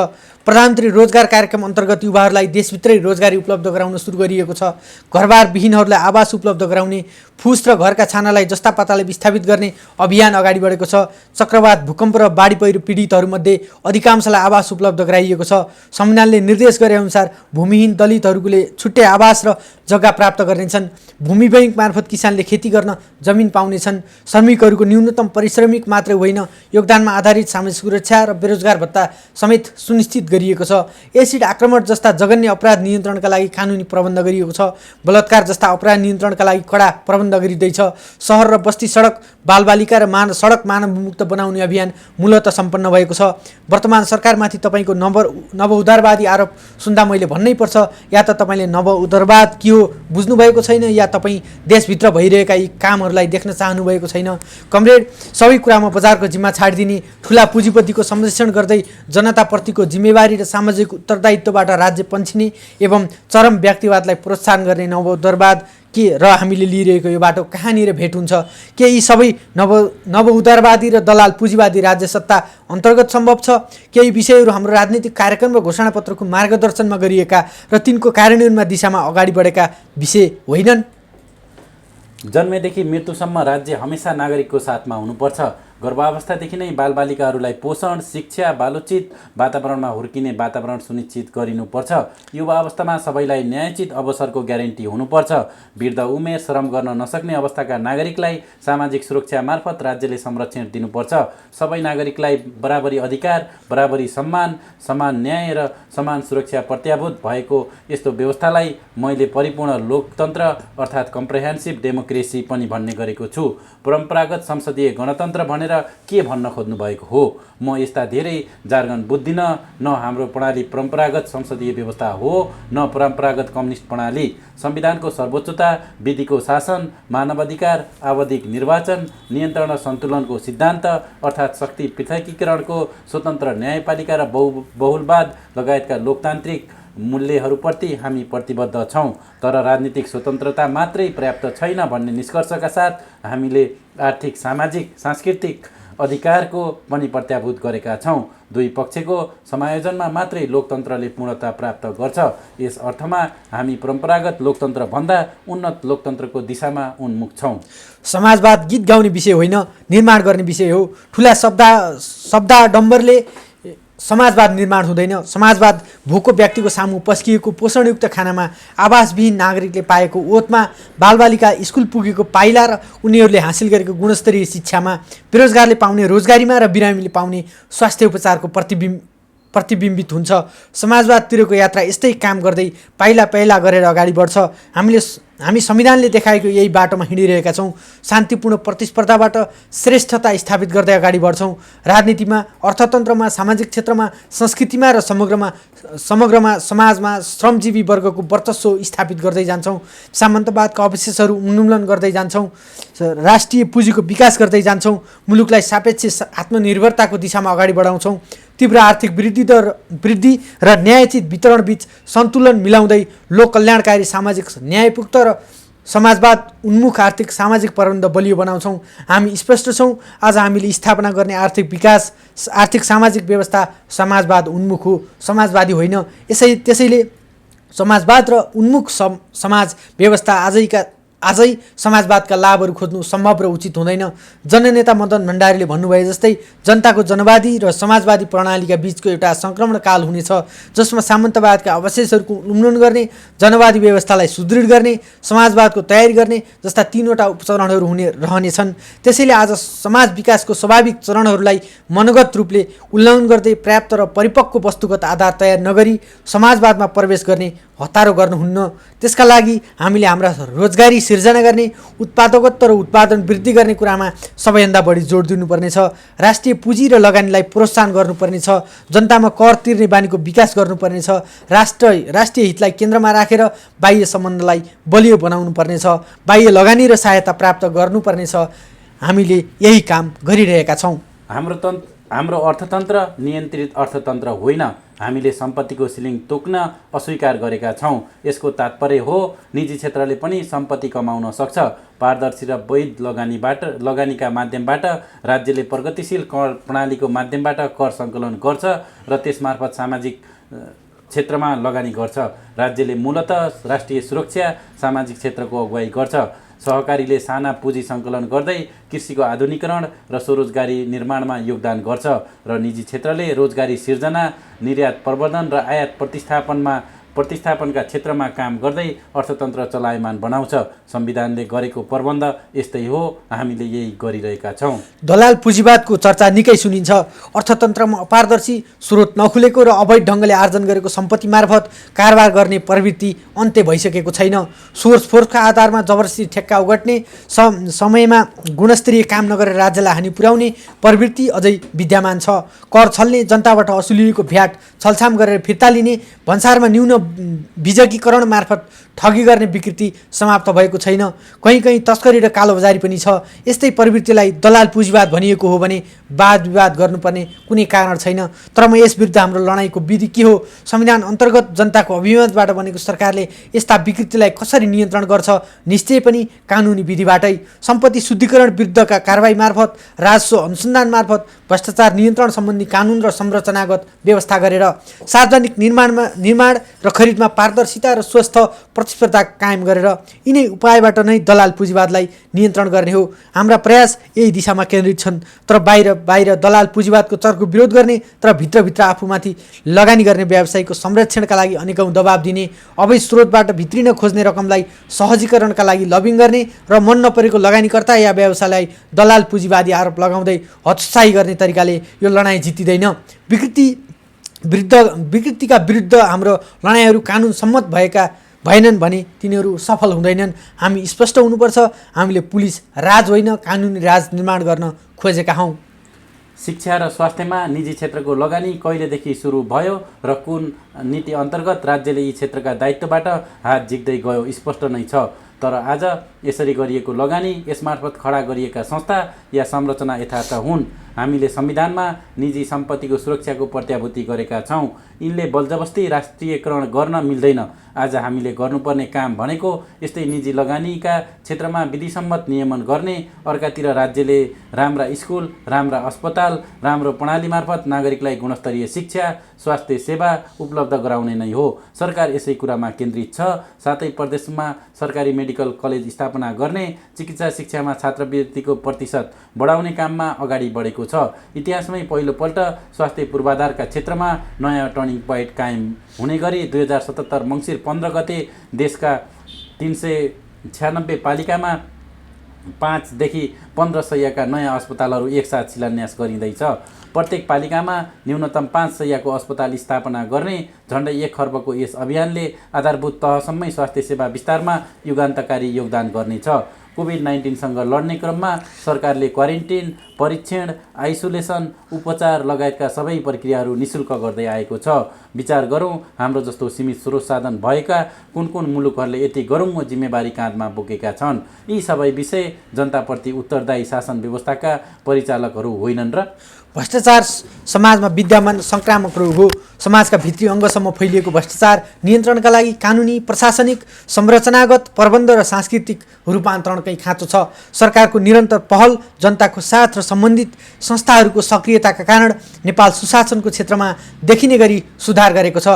प्रधानमन्त्री रोजगार कार्यक्रम अन्तर्गत युवाहरूलाई देशभित्रै रोजगारी उपलब्ध गराउन सुरु गरिएको छ। घरबार विहीनहरूलाई आवास उपलब्ध गराउने, फुस र घरका छानालाई जस्ता पाताले विस्थापित गर्ने अभियान अगाडि बढेको छ। चक्रवात, भूकम्प र बाढी पहिरो पीडितहरूमध्ये अधिकांशलाई आवास उपलब्ध गराइएको छ। संविधानले निर्देश गरे अनुसार भूमिहीन दलितहरूले छुट्टै आवास र जग्गा प्राप्त गर्नेछन्। भूमि बैंक मार्फत किसानले खेती गर्न जमिन पाउनेछन्। श्रमिकहरूको न्यूनतम पारिश्रमिक मात्रै होइन, योगदानमा आधारित सामाजिक सुरक्षा र बेरोजगार भत्ता समेत सुनिश्चित गरिएको छ। एसिड आक्रमण जस्ता जघन्य अपराध नियन्त्रणका लागि कानुनी प्रबन्ध गरिएको छ। बलात्कार जस्ता अपराध नियन्त्रणका लागि कडा प्रबन्ध गरिँदैछ। सहर र बस्ती सडक, बालबालिका र सडक मानवमुक्त बनाउने अभियान मूलतः सम्पन्न भएको छ। वर्तमान सरकारमाथि तपाईँको नव उदारवादी आरोप सुन्दा मैले भन्नै पर्छ, या त तपाईँले नव उदारवाद के हो बुझ्नुभएको छैन, या तपाईँ देशभित्र भइरहेका यी कामहरूलाई देख्न चाहनुभएको छैन। कमरेड, सबै कुरामा बजारको जिम्मा छाडिदिने, ठुला पुँजीपतिको संरक्षण गर्दै जनताप्रतिको जिम्मेवारी र सामाजिक उत्तरदायित्वबाट राज्य पन्छिने एवं चरम व्यक्तिवादलाई प्रोत्साहन गर्ने नव उदारवाद के र हामीले लिइरहेको यो बाटो कहाँनिर भेट हुन्छ? के यी सबै नव उदारवादी र दलाल पुँजीवादी राज्य सत्ता अन्तर्गत सम्भव छ? केही विषयहरू हाम्रो राजनीतिक कार्यक्रम र घोषणापत्रको मार्गदर्शनमा गरिएका र तिनको कार्यान्वयनमा दिशामा अगाडि बढेका विषय होइनन्? जन्मेदेखि मृत्युसम्म राज्य हमेसा नागरिकको साथमा हुनुपर्छ। गर्भावस्थादेखि नै बालबालिकाहरूलाई पोषण, शिक्षा, बालोचित वातावरणमा हुर्किने वातावरण सुनिश्चित गरिनुपर्छ। युवा अवस्थामा सबैलाई न्यायोचित अवसरको ग्यारेन्टी हुनुपर्छ। वृद्ध उमेर, श्रम गर्न नसक्ने अवस्थाका नागरिकलाई सामाजिक सुरक्षा मार्फत राज्यले संरक्षण दिनुपर्छ। सबै नागरिकलाई बराबरी अधिकार, बराबरी सम्मान, समान न्याय र समान सुरक्षा प्रत्याभूत भएको यस्तो व्यवस्थालाई मैले परिपूर्ण लोकतन्त्र अर्थात् कम्प्रेहेन्सिभ डेमोक्रेसी पनि भन्ने गरेको छु। परम्परागत संसदीय गणतन्त्र भनेर के भन्न खोज्नु भएको हो? म यस्ता धेरै जार्गन बुझ्दिनँ। न हाम्रो प्रणाली परम्परागत संसदीय व्यवस्था हो, न परम्परागत कम्युनिस्ट प्रणाली। संविधानको सर्वोच्चता, विधिको शासन, मानवाधिकार, आवधिक निर्वाचन, नियन्त्रण र सन्तुलनको सिद्धान्त अर्थात् शक्ति पृथकीकरणको स्वतन्त्र न्यायपालिका र बहुलवाद लगायतका लोकतान्त्रिक मूल्यहरूप्रति हामी प्रतिबद्ध छौँ। तर राजनीतिक स्वतन्त्रता मात्रै पर्याप्त छैन भन्ने निष्कर्षका साथ हामीले आर्थिक, सामाजिक, सांस्कृतिक अधिकारको पनि प्रत्याभूत गरेका छौँ। दुई पक्षको समायोजनमा मात्रै लोकतन्त्रले पूर्णता प्राप्त गर्छ। यस अर्थमा हामी परम्परागत लोकतन्त्रभन्दा उन्नत लोकतन्त्रको दिशामा उन्मुख छौँ। समाजवाद गीत गाउने विषय होइन, निर्माण गर्ने विषय हो। ठुला शब्दाडम्बरले समाजवाद निर्माण हुँदैन। समाजवाद भोको व्यक्तिको सामु पस्किएको पोषणयुक्त खानामा, आवासविहीन नागरिकले पाएको ओतमा, बालबालिका स्कुल पुगेको पाइला र उनीहरूले हासिल गरेको गुणस्तरीय शिक्षामा, बेरोजगारले पाउने रोजगारीमा र बिरामीले पाउने स्वास्थ्य उपचारको प्रतिबिम्बित हुन्छ। समाजवादतिरको यात्रा यस्तै काम गर्दै पाइला गरेर अगाडि बढ्छ। हामीले हामी संविधानले देखाएको यही बाटोमा हिँडिरहेका छौँ। शान्तिपूर्ण प्रतिस्पर्धाबाट श्रेष्ठता स्थापित गर्दै अगाडि बढ्छौँ। राजनीतिमा, अर्थतन्त्रमा, सामाजिक क्षेत्रमा, संस्कृतिमा र समग्रमा समाजमा श्रमजीवी वर्गको वर्चस्व स्थापित गर्दै जान्छौँ। सामन्तवादका अवशेषहरू उन्मूलन गर्दै जान्छौँ। राष्ट्रिय पुँजीको विकास गर्दै जान्छौँ। मुलुकलाई सापेक्ष आत्मनिर्भरताको दिशामा अगाडि बढाउँछौँ। तीव्र आर्थिक वृद्धि र न्यायोचित वितरणबीच सन्तुलन मिलाउँदै लोक कल्याणकारी, सामाजिक न्याययुक्त र समाजवाद उन्मुख आर्थिक सामाजिक प्रबन्ध बलियो बनाउँछौँ। हामी स्पष्ट छौँ, आज हामीले स्थापना गर्ने आर्थिक विकास, आर्थिक सामाजिक व्यवस्था समाजवाद उन्मुख हो, समाजवादी होइन। त्यसैले समाजवाद र उन्मुख समाज व्यवस्था आजै समाजवादका लाभहरू खोज्नु सम्भव र उचित हुँदैन। जननेता मदन भण्डारीले भन्नुभए जस्तै जनताको जनवादी र समाजवादी प्रणालीका बीचको एउटा सङ्क्रमण काल हुनेछ, जसमा सामन्तवादका अवशेषहरूको उन्मूलन गर्ने, जनवादी व्यवस्थालाई सुदृढ गर्ने, समाजवादको तयारी गर्ने जस्ता 3वटा उपचरणहरू रहनेछन्। त्यसैले आज समाज विकासको स्वाभाविक चरणहरूलाई मनोगत रूपले उल्लङ्घन गर्दै पर्याप्त र परिपक्व वस्तुगत आधार तयार नगरी समाजवादमा प्रवेश गर्ने हतारो गर्नुहुन्न। त्यसका लागि हामीले हाम्रा रोजगारी सिर्जना गर्ने, उत्पादकत्व र उत्पादन वृद्धि गर्ने कुरामा सबैभन्दा बढी जोड दिनुपर्नेछ। राष्ट्रिय पुँजी र लगानीलाई प्रोत्साहन गर्नुपर्नेछ। जनतामा कर तिर्ने बानीको विकास गर्नुपर्नेछ। राष्ट्रिय हितलाई केन्द्रमा राखेर बाह्य सम्बन्धलाई बलियो बनाउनु पर्नेछ। बाह्य लगानी र सहायता प्राप्त गर्नुपर्नेछ। हामीले यही काम गरिरहेका छौँ। हाम्रो अर्थतन्त्र नियन्त्रित अर्थतन्त्र होइन। हामीले सम्पत्तिको सिलिङ तोक्न अस्वीकार गरेका छौँ। यसको तात्पर्य हो निजी क्षेत्रले पनि सम्पत्ति कमाउन सक्छ। पारदर्शी र वैध लगानीका माध्यमबाट राज्यले प्रगतिशील कर प्रणालीको माध्यमबाट कर सङ्कलन गर्छ र त्यसमार्फत सामाजिक क्षेत्रमा लगानी गर्छ। राज्यले मूलतः राष्ट्रिय सुरक्षा, सामाजिक क्षेत्रको अगुवाई गर्छ। सहकारीले साना पुँजी सङ्कलन गर्दै कृषिको आधुनिकीकरण र स्वरोजगारी निर्माणमा योगदान गर्छ र निजी क्षेत्रले रोजगारी सिर्जना, निर्यात प्रवर्धन र आयात प्रतिस्थापनका क्षेत्रमा काम गर्दै अर्थतन्त्र चलायमान बनाउँछ। संविधानले गरेको प्रबन्ध यस्तै हो। हामीले यही गरिरहेका छौँ। दलाल पुँजीवादको चर्चा निकै सुनिन्छ। अर्थतन्त्रमा अपारदर्शी, स्रोत नखुलेको र अवैध ढङ्गले आर्जन गरेको सम्पत्ति मार्फत कारोबार गर्ने प्रवृत्ति अन्त्य भइसकेको छैन। सोर्स फोर्सका आधारमा जबरजस्ती ठेक्का उगट्ने, समयमा गुणस्तरीय काम नगरेर राज्यलाई हानि पुर्याउने प्रवृत्ति अझै विद्यमान छ। कर छल्ने, जनताबाट असुलिएको भ्याट छलछाम गरेर फिर्ता लिने, भन्सारमा न्यून बिजकीकरण मार्फत ठगी गर्ने विकृति समाप्त भएको छैन। कहीँ तस्करी र कालोबजारी पनि छ। यस्तै प्रवृत्तिलाई दलाल पुँजीवाद भनिएको हो भने वाद विवाद गर्नुपर्ने कुनै कारण छैन। तर म यस विरुद्ध हाम्रो लडाइँको विधि के हो? संविधान अन्तर्गत जनताको अभिमतबाट बनेको सरकारले यस्ता विकृतिलाई कसरी नियन्त्रण गर्छ? निश्चय पनि कानुनी विधिबाटै। सम्पत्ति शुद्धिकरण विरुद्धका कारबाही मार्फत, राजस्व अनुसन्धान मार्फत, भ्रष्टाचार नियन्त्रण सम्बन्धी कानुन र संरचनागत व्यवस्था गरेर, सार्वजनिक निर्माण र खरिदमा पारदर्शिता र स्वस्थ प्रतिस्पर्धा कायम गरेर यिनै उपायबाट नै दलाल पुँजीवादलाई नियन्त्रण गर्ने हो। हाम्रा प्रयास यही दिशामा केन्द्रित छन्। तर बाहिर दलाल पुँजीवादको चर्को विरोध गर्ने, तर भित्रभित्र आफूमाथि लगानी गर्ने व्यवसायको संरक्षणका लागि अनेकौँ दबाब दिने, अवैध स्रोतबाट भित्रिन खोज्ने रकमलाई सहजीकरणका लागि लबिङ गर्ने र मन नपरेको लगानीकर्ता या व्यवसायलाई दलाल पुँजीवादी आरोप लगाउँदै हतोत्साही गर्ने तरिकाले यो लडाइँ जितिँदैन। विकृतिका विरुद्ध हाम्रो लडाइँहरू कानुन सम्मत भएनन् भने तिनीहरू सफल हुँदैनन्। हामी स्पष्ट हुनुपर्छ। हामीले पुलिस राज होइन, कानुनी राज निर्माण गर्न खोजेका हौँ। शिक्षा र स्वास्थ्यमा निजी क्षेत्रको लगानी कहिलेदेखि सुरु भयो र कुन नीति अन्तर्गत राज्यले यी क्षेत्रका दायित्वबाट हात झिक्दै गयो स्पष्ट नै छ। तर आज यसरी गरिएको लगानी, यसमार्फत खडा गरिएका संस्था या संरचना यथार्थ हुन्। हामीले संविधानमा निजी सम्पत्तिको सुरक्षाको प्रत्याभूति गरेका छौँ। यिनले बलजबस्ती राष्ट्रियकरण गर्न मिल्दैन। आज हामीले गर्नुपर्ने काम भनेको यस्तै निजी लगानीका क्षेत्रमा विधिसम्मत नियमन गर्ने, अर्कातिर राज्यले राम्रा स्कुल, राम्रा अस्पताल, राम्रो प्रणाली मार्फत नागरिकलाई गुणस्तरीय शिक्षा, स्वास्थ्य सेवा उपलब्ध गराउने नै हो। सरकार यसै कुरामा केन्द्रित छ। साथै प्रदेशमा सरकारी मेडिकल कलेज स्थापना गर्ने, चिकित्सा शिक्षामा छात्रवृत्तिको प्रतिशत बढाउने काममा अगाडि बढेको छ। इतिहासमै पहिलोपल्ट स्वास्थ्य पूर्वाधारका क्षेत्रमा नयाँ टर्निङ पोइन्ट कायम हुने गरी 2077 मङ्सिर 15 गते देशका 396 पालिकामा 5देखि 15 शय्याका नयाँ अस्पतालहरू एकसाथ शिलान्यास गरिँदैछ। प्रत्येक पालिकामा न्यूनतम 5 शय्याको अस्पताल स्थापना गर्ने झन्डै 1 खर्बको यस अभियानले आधारभूत तहसम्मै स्वास्थ्य सेवा विस्तारमा युगान्तकारी योगदान गर्नेछ। कोभिड-19सँग लड्ने क्रममा सरकारले क्वारेन्टिन, परीक्षण, आइसोलेसन, उपचार लगायतका सबै प्रक्रियाहरू निःशुल्क गर्दै आएको छ। विचार गरौँ, हाम्रो जस्तो सीमित स्रोत साधन भएका कुन कुन मुलुकहरूले यति गरुङ्गो जिम्मेवारी काँधमा बोकेका छन्। यी सबै विषय जनताप्रति उत्तरदायी शासन व्यवस्थाका परिचालकहरू होइनन् र? भ्रष्टाचार समाजमा विद्यमान सङ्क्रामक रोग हो। समाजका भित्री अङ्गसम्म फैलिएको भ्रष्टाचार नियन्त्रणका लागि कानुनी, प्रशासनिक, संरचनागत, प्रबन्ध र सांस्कृतिक रूपान्तरणकै खाँचो छ। सरकारको निरन्तर पहल, जनताको साथ र सम्बन्धित संस्थाहरूको सक्रियताका कारण नेपाल सुशासनको क्षेत्रमा देखिने गरी सुधार गरेको छ।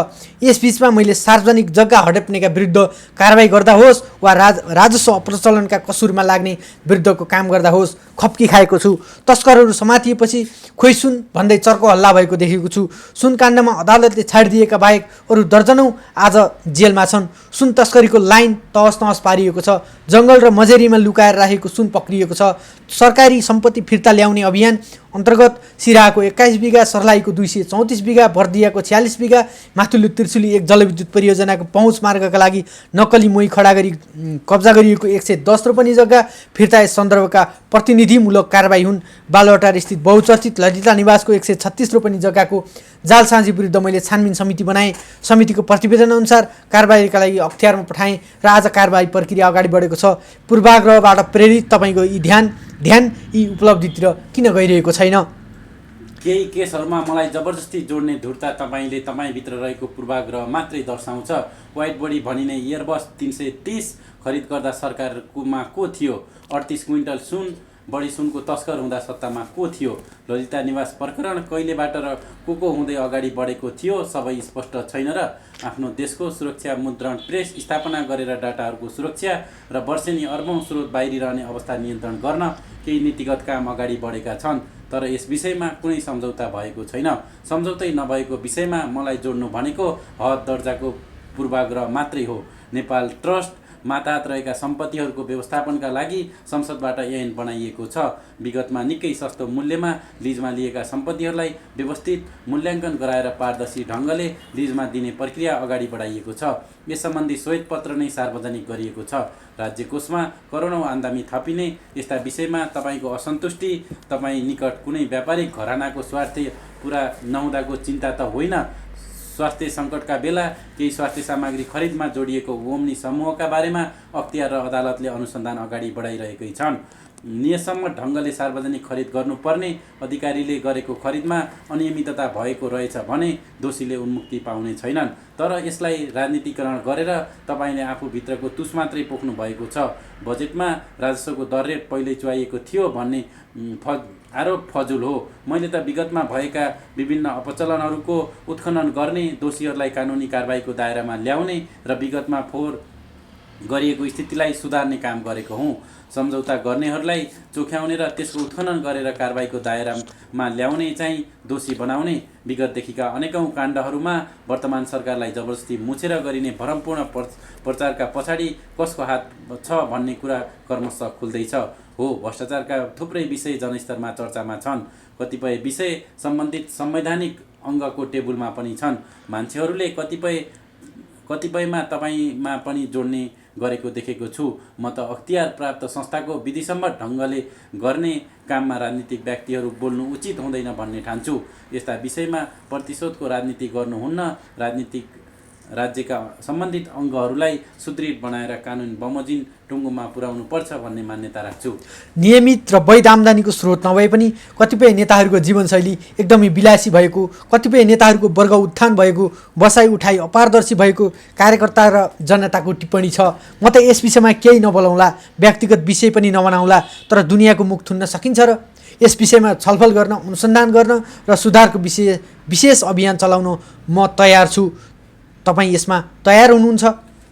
यसबीचमा मैले सार्वजनिक जग्गा हडप्नेका विरुद्ध कारबाही गर्दा होस् वा राजस्व अप्रचलनका कसुरमा लाग्ने विरुद्धको काम गर्दा होस् खप्की खाएको छु। तस्करहरू समातिएपछि खोइ सुन भन्दै चर्को हल्ला भएको देखेको छु। सुन काण्डमा अदालतले छाडिदिएका बाहेक अरू दर्जनौँ आज जेलमा छन्। सुन तस्करीको लाइन तहस नहस पारिएको छ। जङ्गल र मजेरीमा लुकाएर राखेको सुन पक्रिएको छ। सरकारी सम्पत्ति फिर्ता ल्याउने अभियान अन्तर्गत सिराहाको 21 बिघा, सर्लाहीको 234 बिघा, बर्दियाको 46 बिघा, माथुल्लो त्रिशुली 1 जलविद्युत परियोजनाको पहुँच मार्गका लागि नक्कली मोही खडा गरी कब्जा गरिएको 110 रोपनी जग्गा फिर्ता यस सन्दर्भका प्रतिनिधिमूलक कारबाही हुन्। बालुवाटार स्थित बहुचर्चित ललिता निवासको 136 रोपनी जग्गाको जालसाजी विरुद्ध मैले छानबिन समिति बनाएँ। समितिको प्रतिवेदन अनुसार कारबाहीका लागि अख्तियारमा पठाएँ र आज कारबाही प्रक्रिया अगाडि बढेको छ। पूर्वाग्रहबाट प्रेरित तपाईँको ध्यान यी उपलब्धितिर किन गइरहेको छैन? केही केसहरूमा मलाई जबरजस्ती जोड्ने धुर्ता तपाईँभित्र रहेको पूर्वाग्रह मात्रै दर्शाउँछ। व्हाइट बडी भनिने एयरबस 330 खरिद गर्दा सरकारमा को थियो? 38 क्विन्टल सुन, बढी सुनको तस्कर हुँदा सत्तामा को थियो? ललिता निवास प्रकरण कहिलेबाट र को हुँदै अगाडि बढेको थियो सबै स्पष्ट छैन र? आफ्नो देशको सुरक्षा मुद्रण प्रेस स्थापना गरेर डाटाहरूको सुरक्षा र वर्षेनी अर्बौं स्रोत बाहिरिरहने अवस्था नियन्त्रण गर्न केही नीतिगत काम अगाडि बढेका छन्। तर यस विषयमा कुनै सम्झौता भएको छैन। सम्झौतै नभएको विषयमा मलाई जोड्नु भनेको हद दर्जाको पूर्वाग्रह मात्रै हो। नेपाल ट्रस्ट माताहत रहेका सम्पत्तिहरूको व्यवस्थापनका लागि संसदबाट ऐन बनाइएको छ। विगतमा निकै सस्तो मूल्यमा लिजमा लिएका सम्पत्तिहरूलाई व्यवस्थित मूल्याङ्कन गराएर पारदर्शी ढङ्गले लिजमा दिने प्रक्रिया अगाडि बढाइएको छ। यस सम्बन्धी श्वेतपत्र नै सार्वजनिक गरिएको छ। राज्य कोषमा करोडौँ आम्दानी थपिने यस्ता विषयमा तपाईँको असन्तुष्टि तपाईँ निकट कुनै व्यापारिक घरानाको स्वार्थ पुरा नहुँदाको चिन्ता त होइन। स्वास्थ्य सङ्कटका बेला केही स्वास्थ्य सामग्री खरिदमा जोडिएको ओम्नी समूहका बारेमा अख्तियार र अदालतले अनुसन्धान अगाडि बढाइरहेकै छन्। नियमसम्म ढङ्गले सार्वजनिक खरिद गर्नुपर्ने अधिकारीले गरेको खरिदमा अनियमितता भएको रहेछ भने दोषीले उन्मुक्ति पाउने छैनन्। तर यसलाई राजनीतिकरण गरेर तपाईँले आफूभित्रको तुस मात्रै पोख्नु भएको छ। बजेटमा राजस्वको दर रेट पहिल्यै चुहाइएको थियो भन्ने आरोप फजुल हो। मैले त विगतमा भएका विभिन्न अपचलनहरूको उत्खनन गर्ने, दोषीहरूलाई कानुनी कारबाहीको दायरामा ल्याउने र विगतमा फोहोर गरिएको स्थितिलाई सुधार्ने काम गरेको हुँ। सम्झौता गर्नेहरूलाई चोख्याउने र त्यसको उत्खनन गरेर कारबाहीको दायरामा ल्याउने चाहिँ दोषी बनाउने। विगतदेखिका अनेकौं काण्डहरूमा वर्तमान सरकारलाई जबरजस्ती मुछेर गरिने भ्रमपूर्ण प्रचारका पछाडि कसको हात छ भन्ने कुरा क्रमशः खुल्दैछ। हो, भ्रष्टाचारका थुप्रै विषय जनस्तरमा चर्चामा छन्। कतिपय विषय सम्बन्धित संवैधानिक अङ्गको टेबुलमा पनि छन्। मान्छेहरूले कतिपयमा तपाईँमा पनि जोड्ने गरेको देखेको छु। म त अख्तियार प्राप्त संस्थाको विधिसम्मत ढङ्गले गर्ने काममा राजनीतिक व्यक्तिहरू बोल्नु उचित हुँदैन भन्ने ठान्छु। यस्ता विषयमा प्रतिशोधको राजनीति गर्नुहुन्न। राज्यका सम्बन्धित अङ्गहरूलाई सुदृढ बनाएर कानुन बमोजिम टुङ्गोमा पुर्याउनु पर्छ भन्ने मान्यता राख्छु। नियमित र वैध आम्दानीको स्रोत नभए पनि कतिपय नेताहरूको जीवनशैली एकदमै विलासी भएको, कतिपय नेताहरूको वर्ग उत्थान भएको, बसाइ उठाइ अपारदर्शी भएको कार्यकर्ता र जनताको टिप्पणी छ। म त यस विषयमा केही नबोलाउँला, व्यक्तिगत विषय पनि नबनाउँला, तर दुनियाँको मुख थुन्न सकिन्छ र? यस विषयमा छलफल गर्न, अनुसन्धान गर्न र सुधारको विशेष अभियान चलाउन म तयार छु। तपाईँ यसमा तयार हुनुहुन्छ?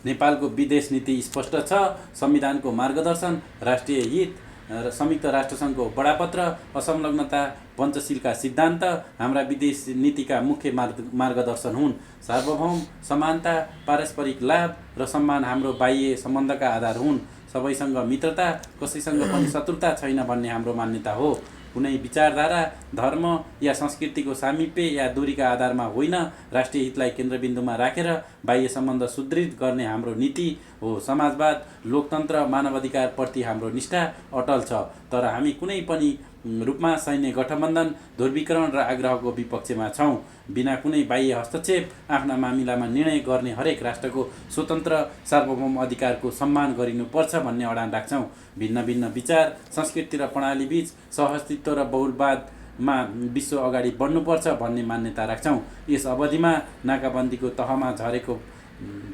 नेपालको विदेश नीति स्पष्ट छ। संविधानको मार्गदर्शन, राष्ट्रिय हित र संयुक्त राष्ट्रसङ्घको बडापत्र, असंलग्नता, पञ्चशीलका सिद्धान्त हाम्रा विदेश नीतिका मुख्य मार्गदर्शन हुन्। सार्वभौम समानता, पारस्परिक लाभ र सम्मान हाम्रो बाह्य सम्बन्धका आधार हुन्। सबैसँग मित्रता, कसैसँग पनि शत्रुता छैन भन्ने हाम्रो मान्यता हो। कुनै विचारधारा, धर्म या संस्कृतिको सामिप्य या दूरीका आधारमा होइन, राष्ट्रिय हितलाई केन्द्रबिन्दुमा राखेर बाह्य सम्बन्ध सुदृढ गर्ने हाम्रो नीति हो। समाजवाद, लोकतन्त्र, मानवाधिकारप्रति हाम्रो निष्ठा अटल छ, तर हामी कुनै पनि रूपमा सैन्य गठबन्धन, ध्रुवीकरण र आग्रहको विपक्षमा छौँ। बिना कुनै बाह्य हस्तक्षेप आफ्ना मामिलामा निर्णय गर्ने हरेक राष्ट्रको स्वतन्त्र सार्वभौम अधिकारको सम्मान गरिनुपर्छ भन्ने अडान राख्छौँ। भिन्न भिन्न विचार, संस्कृति र प्रणालीबीच सहअस्तित्व र बहुलवादमा विश्व अगाडि बढ्नुपर्छ भन्ने मान्यता राख्छौँ। यस अवधिमा नाकाबन्दीको तहमा झरेको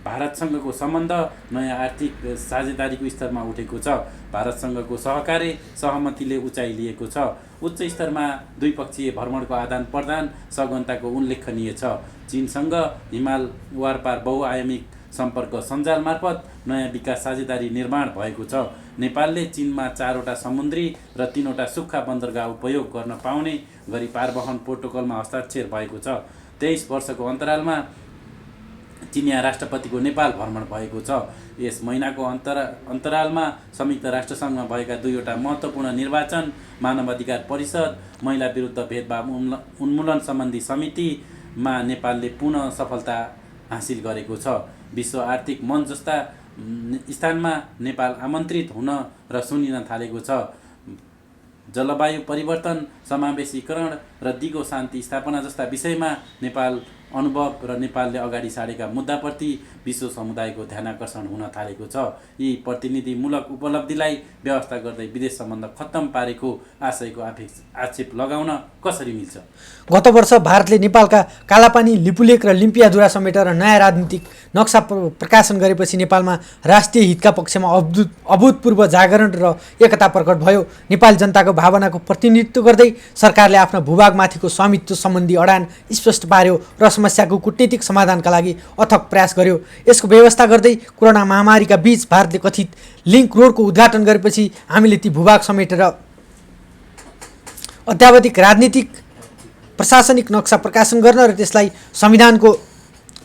भारतसँगको सम्बन्ध नयाँ आर्थिक साझेदारीको स्तरमा उठेको छ। भारतसँगको सहकार्य सहमतिले उचाइ लिएको छ। उच्च स्तरमा द्विपक्षीय भ्रमणको आदान प्रदान सघनताको उल्लेखनीय छ। चीनसँग हिमाल वारपार बहुआयामिक सम्पर्क सञ्जाल मार्फत नयाँ विकास साझेदारी निर्माण भएको छ। नेपालले चीनमा 4वटा समुद्री र 3वटा सुक्खा बन्दरगाह उपयोग गर्न पाउने गरी पारवहन प्रोटोकलमा हस्ताक्षर भएको छ। 23 वर्षको अन्तरालमा चिनिया राष्ट्रपतिको नेपाल भ्रमण भएको छ। यस महिनाको अन्तरालमा संयुक्त राष्ट्रसङ्घमा भएका 2वटा महत्त्वपूर्ण निर्वाचन, मानवाधिकार परिषद, महिला विरुद्ध भेदभाव उन्मूलन सम्बन्धी समितिमा नेपालले पुनः सफलता हासिल गरेको छ। विश्व आर्थिक मञ्च जस्ता स्थानमा नेपाल आमन्त्रित हुन र सुनिन थालेको छ। जलवायु परिवर्तन, समावेशीकरण र दिगो शान्ति स्थापना जस्ता विषयमा नेपाल अनुभव र नेपालले अगाडि सारेका मुद्दाप्रति विश्व समुदायको ध्यानाकर्षण हुन थालेको छ। यी प्रतिनिधिमूलक उपलब्धिलाई व्यवस्था गर्दै विदेश सम्बन्ध खत्तम पारेको आशयको आक्षेप लगाउन कसरी मिल्छ? गत वर्ष भारतले नेपालका कालापानी, लिपुलेक र लिम्पियाधुरा समेटेर नयाँ राजनीतिक नक्सा प्रकाशन गरेपछि नेपालमा राष्ट्रिय हितका पक्षमा अभूतपूर्व जागरण र एकता प्रकट भयो। नेपाली जनताको भावनाको प्रतिनिधित्व गर्दै सरकारले आफ्नो भूभागमाथिको स्वामित्व सम्बन्धी अडान स्पष्ट पार्यो र समस्याको कूटनीतिक समाधानका लागि अथक प्रयास गर्यो। यसको व्यवस्था गर्दै कोरोना महामारीका बीच भारतले कथित लिङ्क रोडको उद्घाटन गरेपछि हामीले ती भूभाग समेटेर अत्यावधिक राजनीतिक प्रशासनिक नक्सा प्रकाशन गर्न र त्यसलाई संविधानको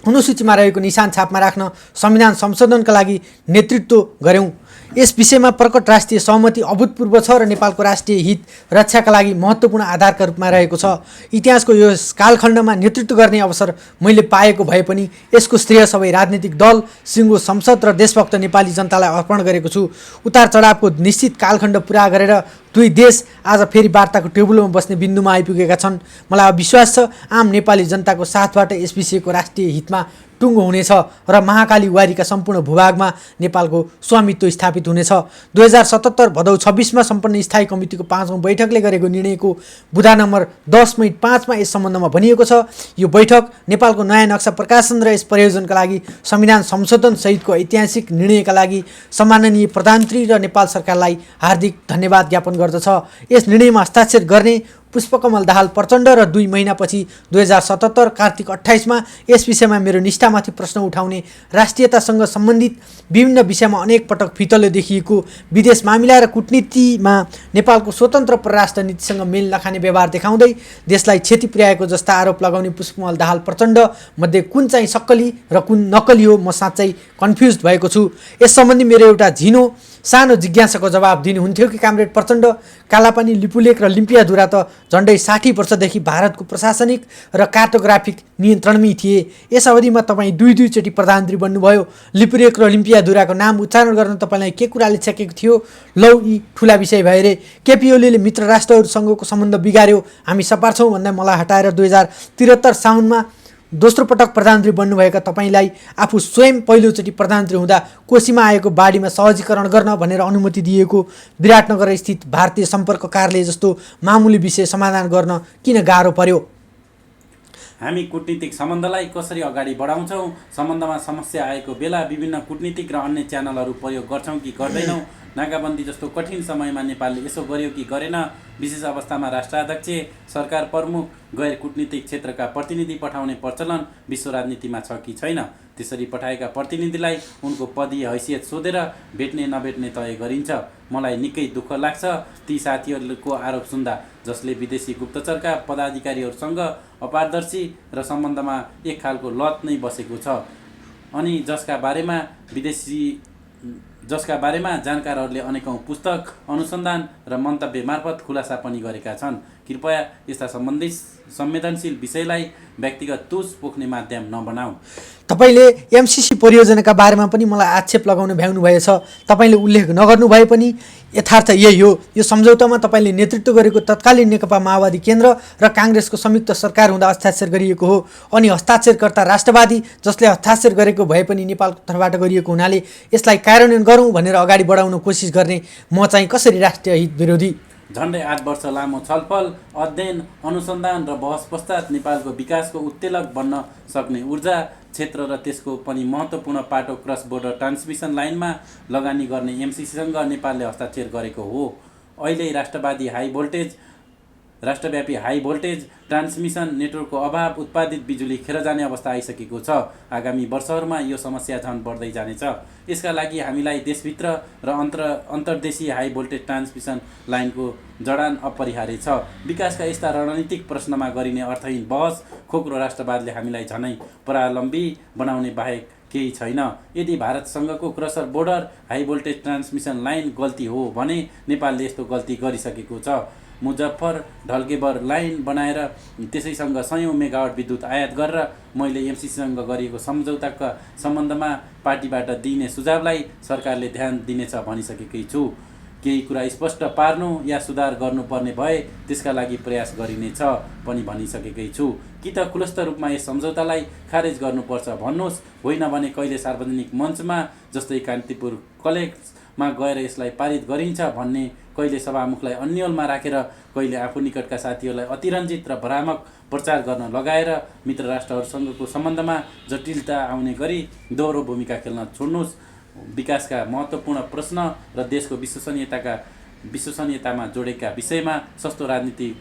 अनुसूचीमा रहेको निशान छापमा राख्न संविधान संशोधनका लागि नेतृत्व गर्यौँ। यस विषयमा प्रकट राष्ट्रिय सहमति अभूतपूर्व छ र नेपालको राष्ट्रिय हित रक्षाका लागि महत्त्वपूर्ण आधारका रूपमा रहेको छ। इतिहासको यो कालखण्डमा नेतृत्व गर्ने अवसर मैले पाएको भए पनि यसको श्रेय सबै राजनीतिक दल, सिङ्गो संसद र देशभक्त नेपाली जनतालाई अर्पण गरेको छु। उतार चढावको निश्चित कालखण्ड पुरा गरेर दुई देश आज फेरि वार्ताको टेबलमा बस्ने बिन्दुमा आइपुगेका छन्। मलाई विश्वास छ आम नेपाली जनताको साथबाट यस विषयको राष्ट्रिय हितमा टुङ्गो हुनेछ र महाकाली वारीका सम्पूर्ण भूभागमा नेपालको स्वामित्व स्थापित हुनेछ। 2077 भदौ 26मा सम्पन्न स्थायी कमिटीको 5औं बैठकले गरेको निर्णयको बुँदा नम्बर 10.5मा यस सम्बन्धमा भनिएको छ। यो बैठक नेपालको नयाँ नक्सा प्रकाशन र यस प्रयोजनका लागि संविधान संशोधन सहितको ऐतिहासिक निर्णयका लागि सम्माननीय प्रधानमन्त्री र नेपाल सरकारलाई हार्दिक धन्यवाद ज्ञापन गर्दछ। यस निर्णयमा हस्ताक्षर गर्ने पुष्पकमल दाहाल प्रचण्ड र 2 महिनापछि 2077 कार्तिक 28मा यस विषयमा मेरो निष्ठामाथि प्रश्न उठाउने, राष्ट्रियतासँग सम्बन्धित विभिन्न विषयमा अनेक पटक फितलो देखिएको विदेश मामिला र कूटनीतिमा नेपालको स्वतन्त्र परराष्ट्र नीतिसँग मेल नखाने व्यवहार देखाउँदै देशलाई क्षति पुर्याएको जस्ता आरोप लगाउने पुष्पकमल दाहाल प्रचण्ड मध्ये कुन चाहिँ सक्कली र कुन नक्कली हो, म साँच्चै कन्फ्युज भएको छु। यस सम्बन्धी मेरो एउटा सानो जिज्ञासाको जवाब दिनुहुन्थ्यो कि कामरेड प्रचण्ड, कालापानी, लिपुलेक र लिम्पियाधुरा त झन्डै 60 वर्षदेखि भारतको प्रशासनिक र कार्टोग्राफिक नियन्त्रणमै थिए। यस अवधिमा तपाईँ दुईचोटि प्रधानमन्त्री बन्नुभयो। लिपुलेक र लिम्पियाधुराको नाम उच्चारण गर्न तपाईँलाई के कुराले छेकेको थियो? लौ यी ठुला विषय भए रे। केपी ओलीले मित्र राष्ट्रहरूसँगको सम्बन्ध बिगार्यो, हामी सपार्छौँ भन्दा मलाई हटाएर 2073 साउनमा दोस्रो पटक प्रधानमन्त्री बन्नुभएका तपाईँलाई आफू स्वयं पहिलोचोटि प्रधानमन्त्री हुँदा कोशीमा आएको बाढीमा सहजीकरण गर्न भनेर अनुमति दिएको विराटनगर स्थित भारतीय सम्पर्क कार्यालय जस्तो मामुली विषय समाधान गर्न किन गाह्रो पर्यो? हामी कूटनीतिक सम्बन्धलाई कसरी अगाडि बढाउँछौँ? सम्बन्धमा समस्या आएको बेला विभिन्न कूटनीतिक र अन्य च्यानलहरू प्रयोग गर्छौँ कि गर्दैनौँ? नाकाबन्दी जस्तो कठिन समयमा नेपालले यसो गर्यो कि गरेन? विशेष अवस्थामा राष्ट्राध्यक्ष, सरकार प्रमुख, गैर कूटनीतिक क्षेत्रका प्रतिनिधि पठाउने प्रचलन विश्व राजनीतिमा छ कि छैन? त्यसरी पठाएका प्रतिनिधिलाई उनको पदीय हैसियत सोधेर भेट्ने नभेट्ने तय गरिन्छ। मलाई निकै दुःख लाग्छ ती साथीहरूको आरोप सुन्दा जसले विदेशी गुप्तचरका पदाधिकारीहरूसँग अपारदर्शी र सम्बन्धमा एक खालको लत नै बसेको छ अनि जसका बारेमा विदेशी जसका बारेमा जानकारहरूले अनेकौँ पुस्तक, अनुसन्धान र मन्तव्य मार्फत खुलासा पनि गरेका छन्। कृपया यस्ता संवेदनशील विषयलाई व्यक्तिगत तुस पोख्ने माध्यम नबनाऊ। तपाईँले एमसिसी परियोजनाका बारेमा पनि मलाई आक्षेप लगाउन भ्याउनुभएछ। तपाईँले उल्लेख नगर्नु भए पनि यथार्थ यही हो। यो सम्झौतामा तपाईँले नेतृत्व गरेको तत्कालीन नेकपा माओवादी केन्द्र र काङ्ग्रेसको संयुक्त सरकार हुँदा हस्ताक्षर गरिएको हो। अनि हस्ताक्षरकर्ता राष्ट्रवादी जसले हस्ताक्षर गरेको भए पनि नेपालको तर्फबाट गरिएको हुनाले यसलाई कार्यान्वयन गरौँ भनेर अगाडि बढाउन कोसिस गर्ने म चाहिँ कसरी राष्ट्रिय हित विरोधी? झन्डै 8 वर्ष लामो छलफल, अध्ययन, अनुसन्धान र बहस पश्चात नेपालको विकासको उत्तेलक बन्न सक्ने ऊर्जा क्षेत्र र त्यसको पनि महत्त्वपूर्ण पाटो क्रस बोर्डर ट्रान्समिसन लाइनमा लगानी गर्ने एमसिसीसँग नेपालले हस्ताक्षर गरेको हो। अहिले राष्ट्रव्यापी हाई भोल्टेज ट्रान्समिसन नेटवर्कको अभाव, उत्पादित बिजुली खेर जाने अवस्था आइसकेको छ। आगामी वर्षहरूमा यो समस्या झन् बढ्दै जानेछ। यसका लागि हामीलाई देशभित्र र अन्तर्देशीय हाई भोल्टेज ट्रान्समिसन लाइनको जडान अपरिहार्य छ। विकासका यस्ता रणनीतिक प्रश्नमा गरिने अर्थहीन बहस, खोक्रो राष्ट्रवादले हामीलाई झनै परावलम्बी बनाउने बाहेक केही छैन। यदि भारतसँगको cross border high voltage transmission line गल्ती हो भने नेपालले यस्तो गल्ती गरिसकेको छ। मुजफ्फर ढल्केबर लाइन बनाएर त्यसैसँग 100 मेगावाट विद्युत आयात गरेर मैले एमसिसीसँग गरिएको सम्झौताका सम्बन्धमा पार्टीबाट दिइने सुझावलाई सरकारले ध्यान दिनेछ भनिसकेकै छु। केही कुरा स्पष्ट पार्नु या सुधार गर्नुपर्ने भए त्यसका लागि प्रयास गरिनेछ पनि भनिसकेकै छु। कि त खुलस्त रूपमा यस सम्झौतालाई खारेज गर्नुपर्छ भन्नुहोस्, होइन भने कहिले सार्वजनिक मञ्चमा जस्तै कान्तिपुर कलेजमा गएर यसलाई पारित गरिन्छ भन्ने, कहिले सभामुखलाई अन्यलमा राखेर कहिले आफू निकटका साथीहरूलाई अतिरञ्जित र भ्रामक प्रचार गर्न लगाएर मित्र राष्ट्रहरूसँगको सम्बन्धमा जटिलता आउने गरी दोहोरो भूमिका खेल्न छोड्नुहोस्। विकासका महत्त्वपूर्ण प्रश्न र देशको विश्वसनीयतामा जोडेका विषयमा सस्तो राजनीति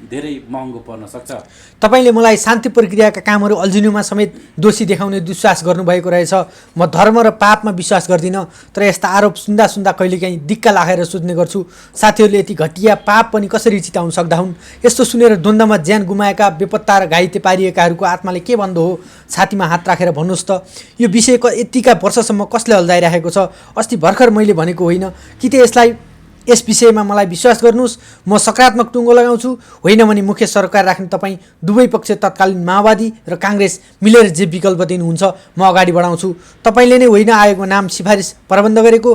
धेरै महँगो पर्न सक्छ। तपाईँले मलाई शान्ति प्रक्रियाका कामहरू अल्झिनुमा समेत दोषी देखाउने दुस्साहस गर्नुभएको रहेछ। म धर्म र पापमा विश्वास गर्दिनँ, तर यस्ता आरोप सुन्दा कहिलेकाहीँ दिक्क लागेर सोच्ने गर्छु, साथीहरूले यति घटिया पाप पनि कसरी चिताउन सक्दा हुन्। यस्तो सुनेर द्वन्द्वमा ज्यान गुमाएका, बेपत्ता र घाइते पारिएकाहरूको आत्माले के भन्दो हो? छातीमा हात राखेर भन्नुहोस् त, यो विषय यतिका वर्षसम्म कसले अल्झाइरहेको छ? अस्ति भर्खर मैले भनेको होइन कि त यस विषयमा मलाई विश्वास गर्नुहोस्, म सकारात्मक टुङ्गो लगाउँछु। होइन भने मुख्य सरकार राख्ने तपाईँ दुवै पक्ष तत्कालीन माओवादी र काङ्ग्रेस मिलेर जे विकल्प दिनुहुन्छ म अगाडि बढाउँछु। तपाईँले नै होइन आयोगमा नाम सिफारिस प्रबन्ध गरेको,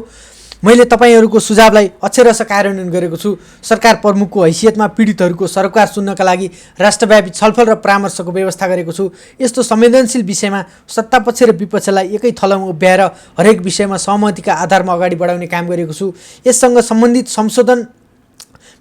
मैले तपाईँहरूको सुझावलाई अक्षरशः कार्यान्वयन गरेको छु। सरकार प्रमुखको हैसियतमा पीडितहरूको सरोकार सुन्नका लागि राष्ट्रव्यापी छलफल र परामर्शको व्यवस्था गरेको छु। यस्तो संवेदनशील विषयमा सत्तापक्ष र विपक्षलाई एकै थलोमा उभ्याएर हरेक विषयमा सहमतिका आधारमा अगाडि बढाउने काम गरेको छु। यससँग सम्बन्धित संशोधन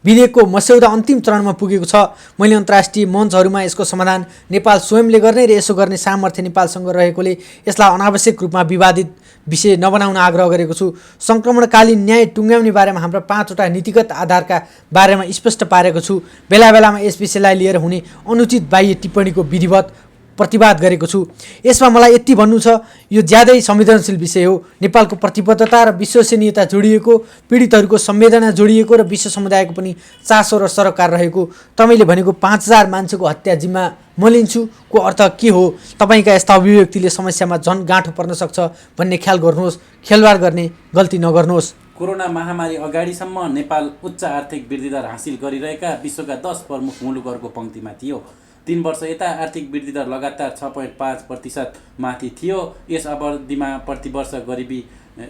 विधेयकको मस्यौदा अन्तिम चरणमा पुगेको छ। मैले अन्तर्राष्ट्रिय मञ्चहरूमा यसको समाधान नेपाल स्वयंले गर्ने र यसो गर्ने सामर्थ्य नेपालसँग रहेकोले यसलाई अनावश्यक रूपमा विवादित विषय नबनाउन आग्रह गरेको छु। सङ्क्रमणकालीन न्याय टुङ्ग्याउने बारेमा हाम्रा 5वटा नीतिगत आधारका बारेमा स्पष्ट पारेको छु। बेला बेलामा यस विषयलाई लिएर हुने अनुचित बाह्य टिप्पणीको विधिवत प्रतिवाद गरेको छु। यसमा मलाई यति भन्नु छ, यो ज्यादै संवेदनशील विषय हो। नेपालको प्रतिबद्धता र विश्वसनीयता जोडिएको, पीडितहरूको संवेदना जोडिएको र विश्व समुदायको पनि चासो र सरोकार रहेको। तपाईँले भनेको 5000 मान्छेको हत्या जिम्मा म लिन्छु को अर्थ के हो? तपाईँका यस्ता अभिव्यक्तिले समस्यामा झन् गाँठो पर्न सक्छ भन्ने ख्याल गर्नुहोस्। खेलवाड गर्ने गल्ती नगर्नुहोस्। कोरोना महामारी अगाडिसम्म नेपाल उच्च आर्थिक वृद्धि दर हासिल गरिरहेका विश्वका 10 प्रमुख मुलुकहरूको पङ्क्तिमा थियो। 3 वर्ष यता आर्थिक वृद्धि दर लगातार 6.5% माथि थियो। यस अवधिमा प्रतिवर्ष गरिबी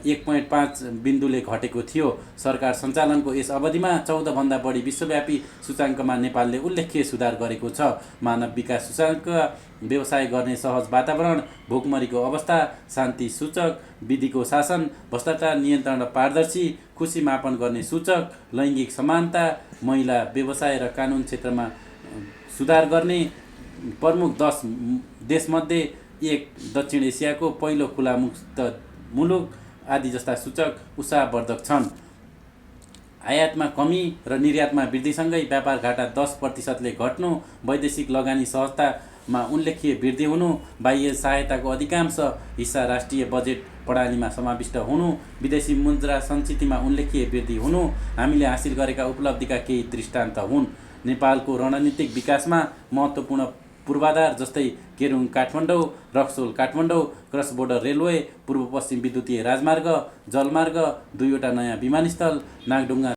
1.5 बिन्दुले घटेको थियो। सरकार सञ्चालनको यस अवधिमा 14 भन्दा बढी विश्वव्यापी सूचाङ्कमा नेपालले उल्लेख्य सुधार गरेको छ। मानव विकास सूचाङ्क, व्यवसाय गर्ने सहज वातावरण, भोकमरीको अवस्था, शान्ति सूचक, विधिको शासन, भ्रष्टाचार नियन्त्रण र पारदर्शी, खुसी मापन गर्ने सूचक, लैङ्गिक समानता, महिला व्यवसाय र कानुन क्षेत्रमा सुधार गर्ने, प्रमुख 10 देशमध्ये 1 दक्षिण एसियाको पहिलो खुला मुक्त मुलुक आदि जस्ता सूचक उत्साहवर्धक छन्। आयातमा कमी र निर्यातमा वृद्धिसँगै व्यापार घाटा 10%ले घट्नु, वैदेशिक लगानी सहजतामा उल्लेख्य वृद्धि हुनु, बाह्य सहायताको अधिकांश हिस्सा राष्ट्रिय बजेट प्रणालीमा समाविष्ट हुनु, विदेशी मुद्रा सञ्चितमा उल्लेख्य वृद्धि हुनु हामीले हासिल गरेका उपलब्धिका केही दृष्टान्त हुन्। नेपालको रणनीतिक विकासमा महत्त्वपूर्ण पूर्वाधार जस्तै Kerung Kathmandu, Raxaul Kathmandu, cross border railway, पूर्व पश्चिम विद्युतीय राजमार्ग, जलमार्ग, 2वटा नयाँ विमानस्थल, नागढुङ्गा